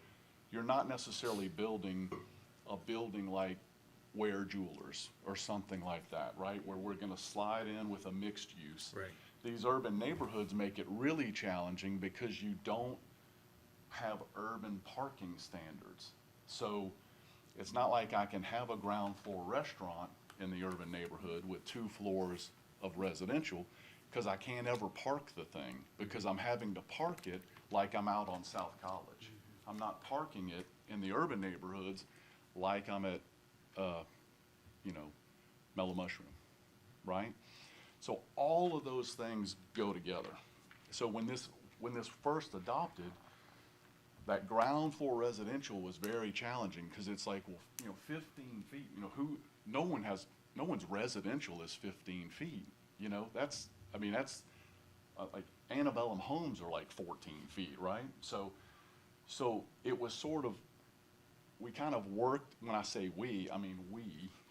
Speaker 21: you're not necessarily building a building like Ware Jewelers or something like that, right? Where we're gonna slide in with a mixed use.
Speaker 2: Right.
Speaker 21: These urban neighborhoods make it really challenging because you don't have urban parking standards. So it's not like I can have a ground floor restaurant in the urban neighborhood with 2 floors of residential because I can't ever park the thing because I'm having to park it like I'm out on South College. I'm not parking it in the urban neighborhoods like I'm at, Mellow Mushroom, right? So all of those things go together. So when this first adopted, that ground floor residential was very challenging because it's like, well, 15 feet, no one's residential is 15 feet, that's like antebellum homes are like 14 feet, right? So it was sort of, we kind of worked, when I say we, I mean we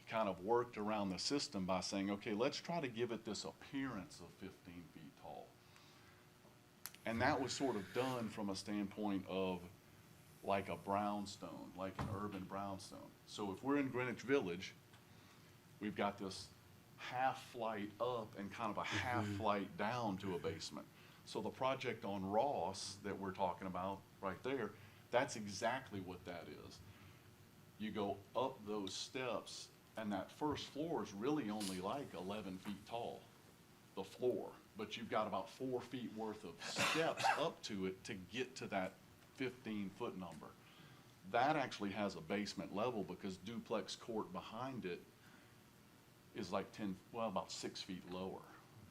Speaker 21: kind of worked around the system by saying, okay, let's try to give it this appearance of 15 feet tall. And that was sort of done from a standpoint of like a brownstone, like an urban brownstone. So if we're in Greenwich Village, we've got this half flight up and kind of a half flight down to a basement. So the project on Ross that we're talking about right there, that's exactly what that is. You go up those steps, and that first floor is really only like 11 feet tall, the floor. But you've got about 4 feet worth of steps up to it to get to that 15-foot number. That actually has a basement level because duplex court behind it is like about 6 feet lower.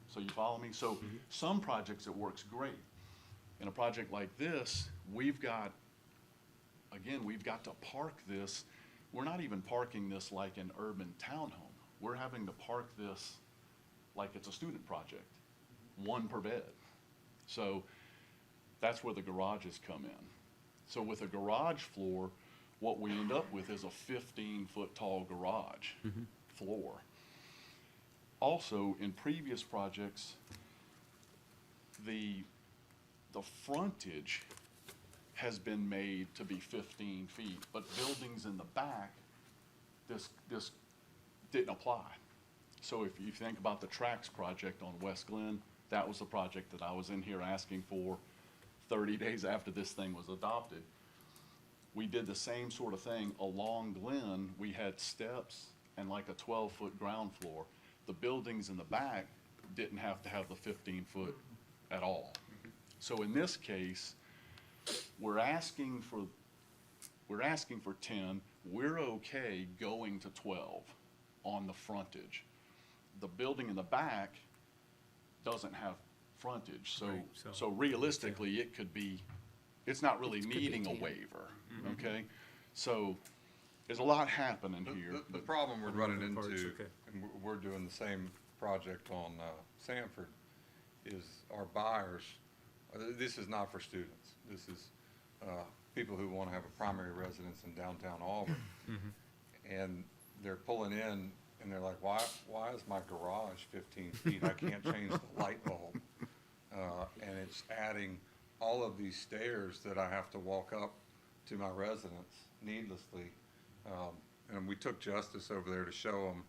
Speaker 21: So you follow me? So some projects it works great. In a project like this, we've got to park this. We're not even parking this like an urban townhome. We're having to park this like it's a student project, one per bed. So that's where the garages come in. So with a garage floor, what we end up with is a 15-foot tall garage floor. Also, in previous projects, the frontage has been made to be 15 feet, but buildings in the back, this didn't apply. So if you think about the Tracks project on West Glen, that was the project that I was in here asking for 30 days after this thing was adopted. We did the same sort of thing along Glen. We had steps and like a 12-foot ground floor. The buildings in the back didn't have to have the 15-foot at all. So in this case, we're asking for 10. We're okay going to 12 on the frontage. The building in the back doesn't have frontage, so
Speaker 4: Right,
Speaker 21: so realistically, it could be, it's not really needing a waiver, okay? So there's a lot happening here.
Speaker 20: The problem we're running into,
Speaker 4: Parts, okay.
Speaker 20: and we're doing the same project on Sanford, is our buyers, this is not for students. This is people who want to have a primary residence in downtown Auburn. And they're pulling in, and they're like, why is my garage 15 feet? I can't change the light bulb. And it's adding all of these stairs that I have to walk up to my residence needlessly. And we took Justice over there to show him,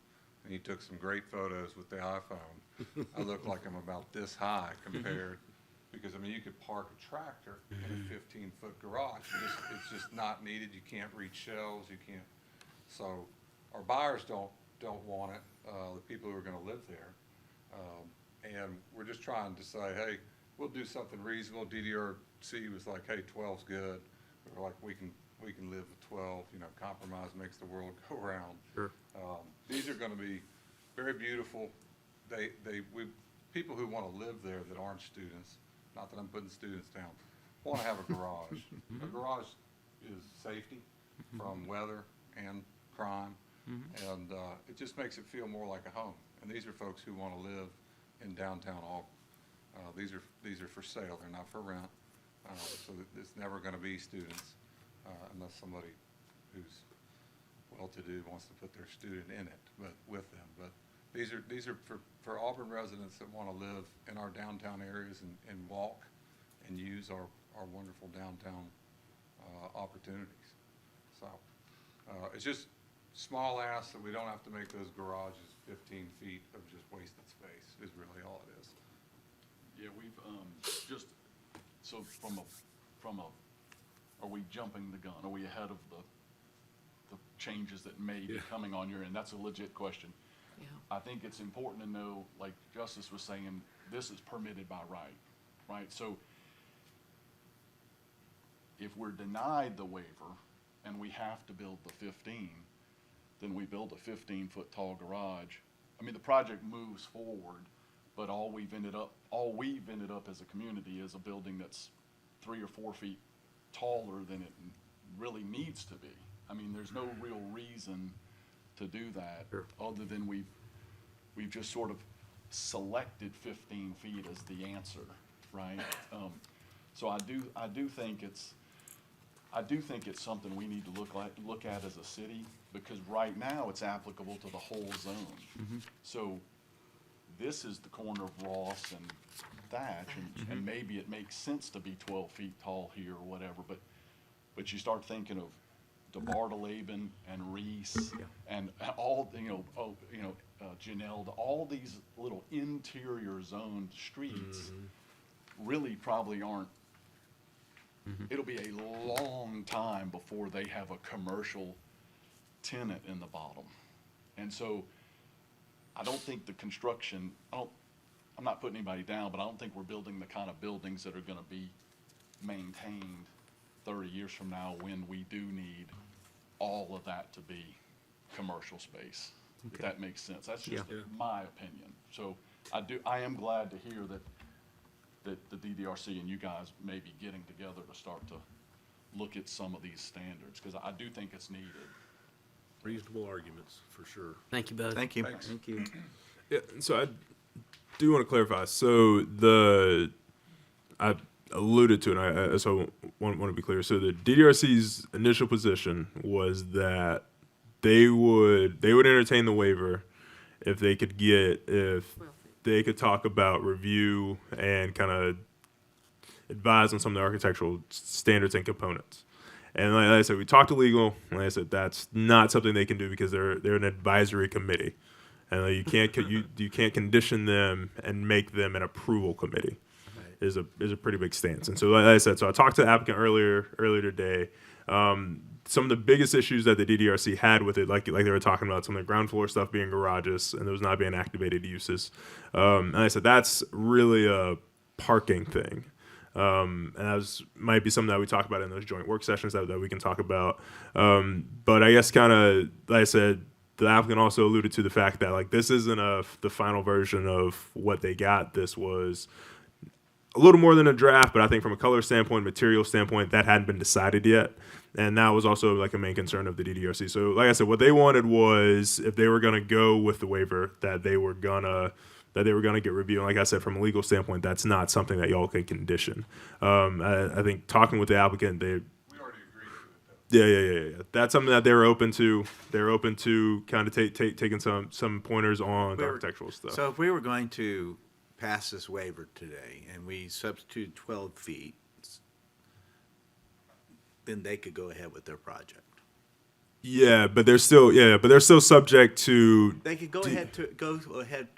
Speaker 20: and he took some great photos with the iPhone. I look like I'm about this high compared, because I mean, you could park a tractor in a 15-foot garage. It's just not needed. You can't reach shelves. You can't. So our buyers don't want it. The people who are going to live there, and we're just trying to say, hey, we'll do something reasonable. DDRC was like, hey, 12's good. We were like, we can live with 12. You know, compromise makes the world go round.
Speaker 4: Sure.
Speaker 20: These are going to be very beautiful. People who want to live there that aren't students, not that I'm putting students down, want to have a garage. A garage is safety from weather and crime, and it just makes it feel more like a home. And these are folks who want to live in downtown Auburn. These are for sale. They're not for rent. So it's never going to be students unless somebody who's well-to-do wants to put their student in it, but with them. But these are for Auburn residents that want to live in our downtown areas and walk and use our wonderful downtown opportunities. So it's just small ask that we don't have to make those garages 15 feet of just wasted space is really all it is.
Speaker 4: Yeah, we've just, so from a, are we jumping the gun? Are we ahead of the changes that may be coming on your end? That's a legit question.
Speaker 8: Yeah.
Speaker 4: I think it's important to know, like Justice was saying, this is permitted by right? So if we're denied the waiver and we have to build the 15, then we build a 15-foot tall garage. I mean, the project moves forward, but all we've ended up as a community is a building that's 3 or 4 feet taller than it really needs to be. I mean, there's no real reason to do that, other than we've just sort of selected 15 feet as the answer, right? So I do think it's something we need to look at as a city, because right now it's applicable to the whole zone. So this is the corner of Ross and Thatch, and maybe it makes sense to be 12 feet tall here or whatever, but you start thinking of
Speaker 21: DeBartoleben and Reese and all, Janelle, all these little interior zoned streets really probably aren't, it'll be a long time before they have a commercial tenant in the bottom. And so I don't think the construction, I'm not putting anybody down, but I don't think we're building the kind of buildings that are gonna be maintained 30 years from now when we do need all of that to be commercial space, if that makes sense. That's just my opinion. So I am glad to hear that the DDRC and you guys may be getting together to start to look at some of these standards, because I do think it's needed.
Speaker 4: Reasonable arguments, for sure.
Speaker 2: Thank you both.
Speaker 9: Thank you.
Speaker 4: Thanks.
Speaker 9: Thank you.
Speaker 5: Yeah, so I do want to clarify. So I alluded to it, so I want to be clear. So the DDRC's initial position was that they would entertain the waiver if they could talk about review and kind of advise on some of the architectural standards and components. And like I said, we talked to legal. Like I said, that's not something they can do because they're an advisory committee, and you can't condition them and make them an approval committee. Is a pretty big stance. And so like I said, so I talked to the applicant earlier today. Some of the biggest issues that the DDRC had with it, like they were talking about, some of the ground floor stuff being garages and those not being activated uses. And I said that's really a parking thing. And that might be something that we talk about in those joint work sessions that we can talk about. But I guess kind of, like I said, the applicant also alluded to the fact that like this isn't the final version of what they got. This was a little more than a draft, but I think from a color standpoint, material standpoint, that hadn't been decided yet. And that was also like a main concern of the DDRC. So like I said, what they wanted was if they were going to go with the waiver, that they were going to get review. And like I said, from a legal standpoint, that's not something that y'all can condition. I think talking with the applicant, we already agreed to it. Yeah. That's something that they're open to. They're open to kind of taking some pointers on the architectural stuff.
Speaker 9: So if we were going to pass this waiver today and we substitute 12 feet, then they could go ahead with their project.
Speaker 5: Yeah, but they're still subject to.
Speaker 9: They could go ahead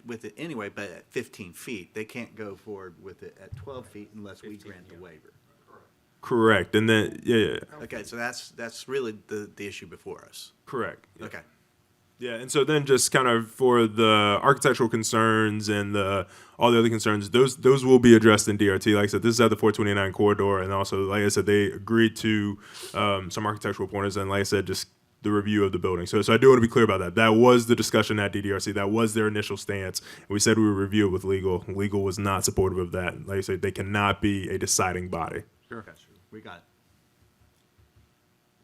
Speaker 9: with it anyway, but at 15 feet, they can't go forward with it at 12 feet unless we grant the waiver.
Speaker 5: Correct, and then
Speaker 9: Okay, so that's really the issue before us.
Speaker 5: Correct.
Speaker 9: Yeah. Okay.
Speaker 5: Yeah, and so then just kind of for the architectural concerns and all the other concerns, those will be addressed in DRT. Like I said, this is at the 429 corridor, and also, like I said, they agreed to some architectural pointers, and like I said, just the review of the building. So I do want to be clear about that. That was the discussion at DDRC. That was their initial stance. And we said we would review it with legal. Legal was not supportive of that. Like I said, they cannot be a deciding body.
Speaker 9: Sure. We got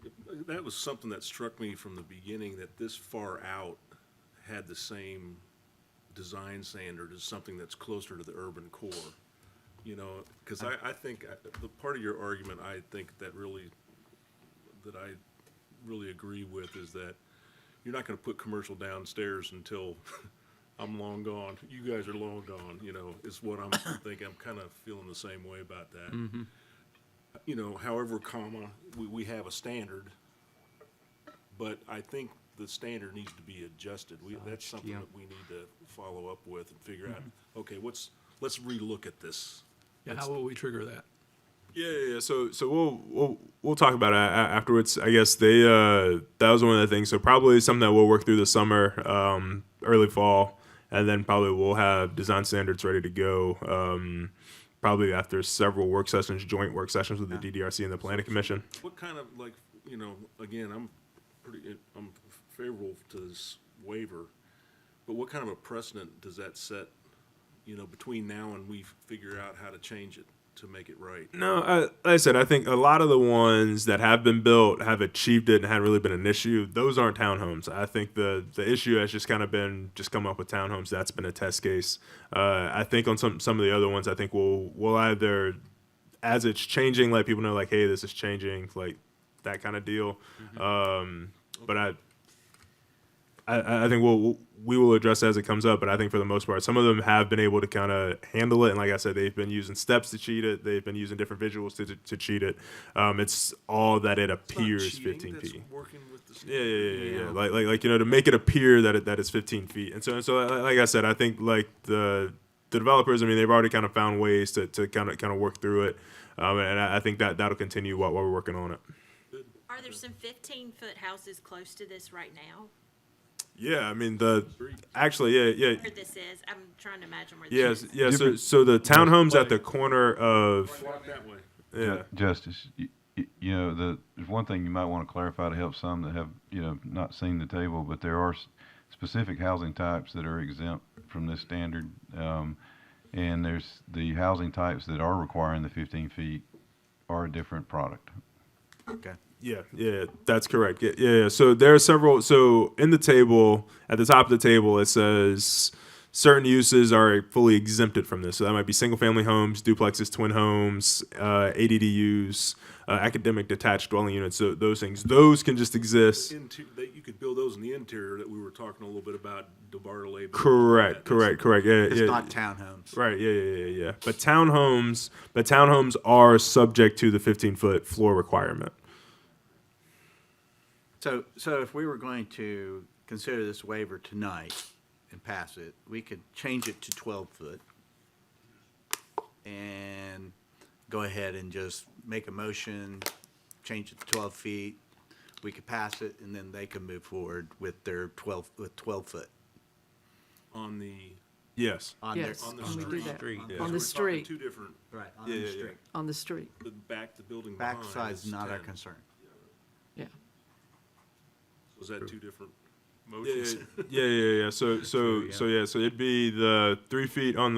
Speaker 9: it.
Speaker 4: That was something that struck me from the beginning, that this far out had the same design standard as something that's closer to the urban core. You know, because I think the part of your argument I really agree with is that you're not going to put commercial downstairs until I'm long gone. You guys are long gone, you know, is what I'm thinking. I'm kind of feeling the same way about that.
Speaker 6: Mm-hmm.
Speaker 4: You know, however, we have a standard, but I think the standard needs to be adjusted. That's something that we need to follow up with and figure out, okay, let's relook at this.
Speaker 19: Yeah, how will we trigger that?
Speaker 5: Yeah. So we'll talk about it afterwards. I guess that was one of the things. So probably something that we'll work through this summer, early fall, and then probably we'll have design standards ready to go. Probably after several work sessions, joint work sessions with the DDRC and the Planning Commission.
Speaker 4: What kind of, like, you know, again, I'm favorable to this waiver, but what kind of a precedent does that set, you know, between now and we figure out how to change it to make it right?
Speaker 5: No, like I said, I think a lot of the ones that have been built have achieved it and hadn't really been an issue. Those aren't townhomes. I think the issue has just kind of been come up with townhomes. That's been a test case. I think on some of the other ones, I think we'll either, as it's changing, let people know like, hey, this is changing, like that kind of deal. But I think we will address it as it comes up, but I think for the most part, some of them have been able to kind of handle it. And like I said, they've been using steps to cheat it. They've been using different visuals to cheat it. It's all that it appears 15 feet. Yeah. Like to make it appear that it's 15 feet. And so like I said, I think like the developers, I mean, they've already kind of found ways to kind of work through it. And I think that'll continue while we're working on it.
Speaker 13: Are there some 15-foot houses close to this right now?
Speaker 5: Yeah, I mean actually, yeah.
Speaker 13: Where this is, I'm trying to imagine where
Speaker 5: Yes,
Speaker 13: this is.
Speaker 5: yeah. So the townhomes at the corner of
Speaker 10: Justice, you know, there's one thing you might want to clarify to help some that have, not seen the table, but there are specific housing types that are exempt from this standard. And there's the housing types that are requiring the 15 feet are a different product.
Speaker 9: Okay.
Speaker 5: Yeah, that's correct. Yeah. So there are several. So in the table, at the top of the table, it says certain uses are fully exempted from this. So that might be single-family homes, duplexes, twin homes, ADDUs, academic detached dwelling units. So those things, those can just exist.
Speaker 4: You could build those in the interior that we were talking a little bit about, DeBartolay.
Speaker 5: Correct. Yeah,
Speaker 9: It's not townhomes.
Speaker 5: Right. Yeah. But townhomes are subject to the 15-foot floor requirement.
Speaker 9: So if we were going to consider this waiver tonight and pass it, we could change it to 12 foot and go ahead and just make a motion, change it to 12 feet. We could pass it, and then they can move forward with their 12 foot.
Speaker 4: On the
Speaker 5: Yes.
Speaker 8: Yes,
Speaker 4: on the
Speaker 8: can we
Speaker 4: street.
Speaker 8: do that?
Speaker 4: Yeah.
Speaker 8: On
Speaker 4: So
Speaker 8: the
Speaker 4: we're talking
Speaker 8: street.
Speaker 4: Two different.
Speaker 9: Right,
Speaker 5: on the street.
Speaker 8: On the street,
Speaker 4: The building
Speaker 9: Back
Speaker 4: behind
Speaker 9: side's
Speaker 4: is
Speaker 9: not our
Speaker 4: 10.
Speaker 9: concern.
Speaker 8: yeah.
Speaker 4: Was that two different motions?
Speaker 5: Yeah. So it'd be the 3 feet on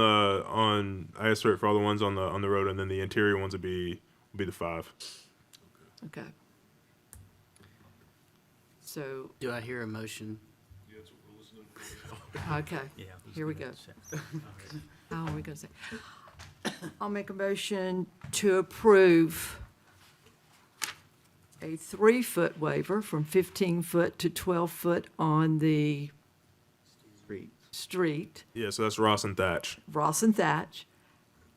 Speaker 5: I guess for all the ones on the road, and then the interior ones would be the 5.
Speaker 8: Okay. So,
Speaker 2: Do I hear a motion?
Speaker 8: okay, here we go. How are we gonna say? I'll make a motion to approve a 3-foot waiver from 15 foot to 12 foot on the street,
Speaker 5: Yeah, so that's Ross and Thatch.
Speaker 8: Ross and Thatch,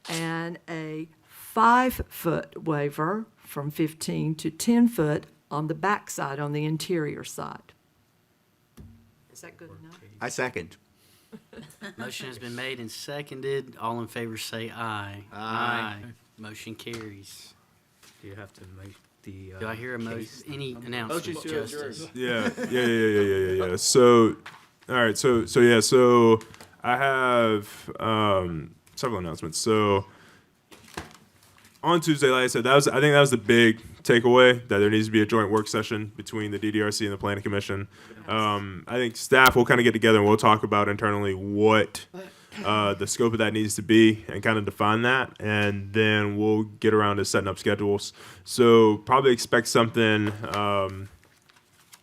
Speaker 8: and a 5-foot waiver from 15 to 10 foot on the backside, on the interior side. Is that good enough?
Speaker 9: I second.
Speaker 2: Motion has been made and seconded. All in favor say aye.
Speaker 9: Aye.
Speaker 2: Motion carries.
Speaker 6: Do you have to make the?
Speaker 2: Do I hear a motion? Any announcements, Justice?
Speaker 5: Yeah. So, all right. So I have several announcements. So on Tuesday, like I said, I think that was the big takeaway, that there needs to be a joint work session between the DDRC and the Planning Commission. I think staff will kind of get together and we'll talk about internally what the scope of that needs to be and kind of define that, and then we'll get around to setting up schedules. So probably expect something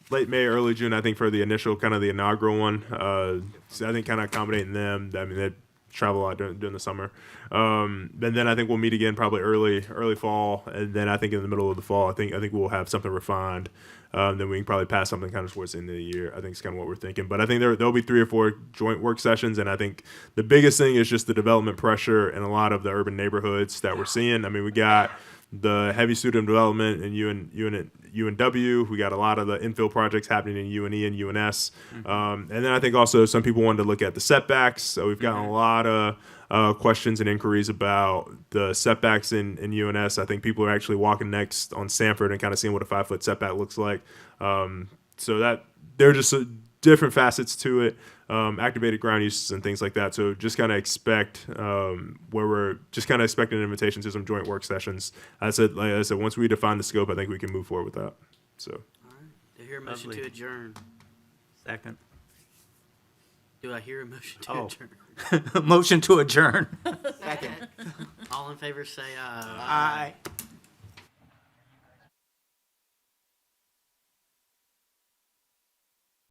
Speaker 5: late May, early June, I think, for the initial kind of the inaugural one. So I think kind of accommodating them. I mean, they travel a lot during the summer. And then I think we'll meet again probably early fall, and then I think in the middle of the fall, I think we'll have something refined. Then we can probably pass something kind of towards the end of the year. I think it's kind of what we're thinking. But I think there'll be 3 or 4 joint work sessions, and I think the biggest thing is just the development pressure in a lot of the urban neighborhoods that we're seeing. I mean, we got the heavy student development in UNW. We got a lot of the infill projects happening in UNE and UNS. And then I think also some people wanted to look at the setbacks. So we've gotten a lot of questions and inquiries about the setbacks in UNS. I think people are actually walking next on Sanford and kind of seeing what a 5-foot setback looks like. So that there are just different facets to it, activated ground uses and things like that. So just kind of expect where we're just kind of expecting an invitation to some joint work sessions. Like I said, once we define the scope, I think we can move forward with that. So.
Speaker 2: All right. Do I hear a motion to adjourn?
Speaker 6: Second.
Speaker 2: Do I hear a motion to adjourn?
Speaker 6: Motion to adjourn.
Speaker 2: Second. All in favor say aye.
Speaker 6: Aye.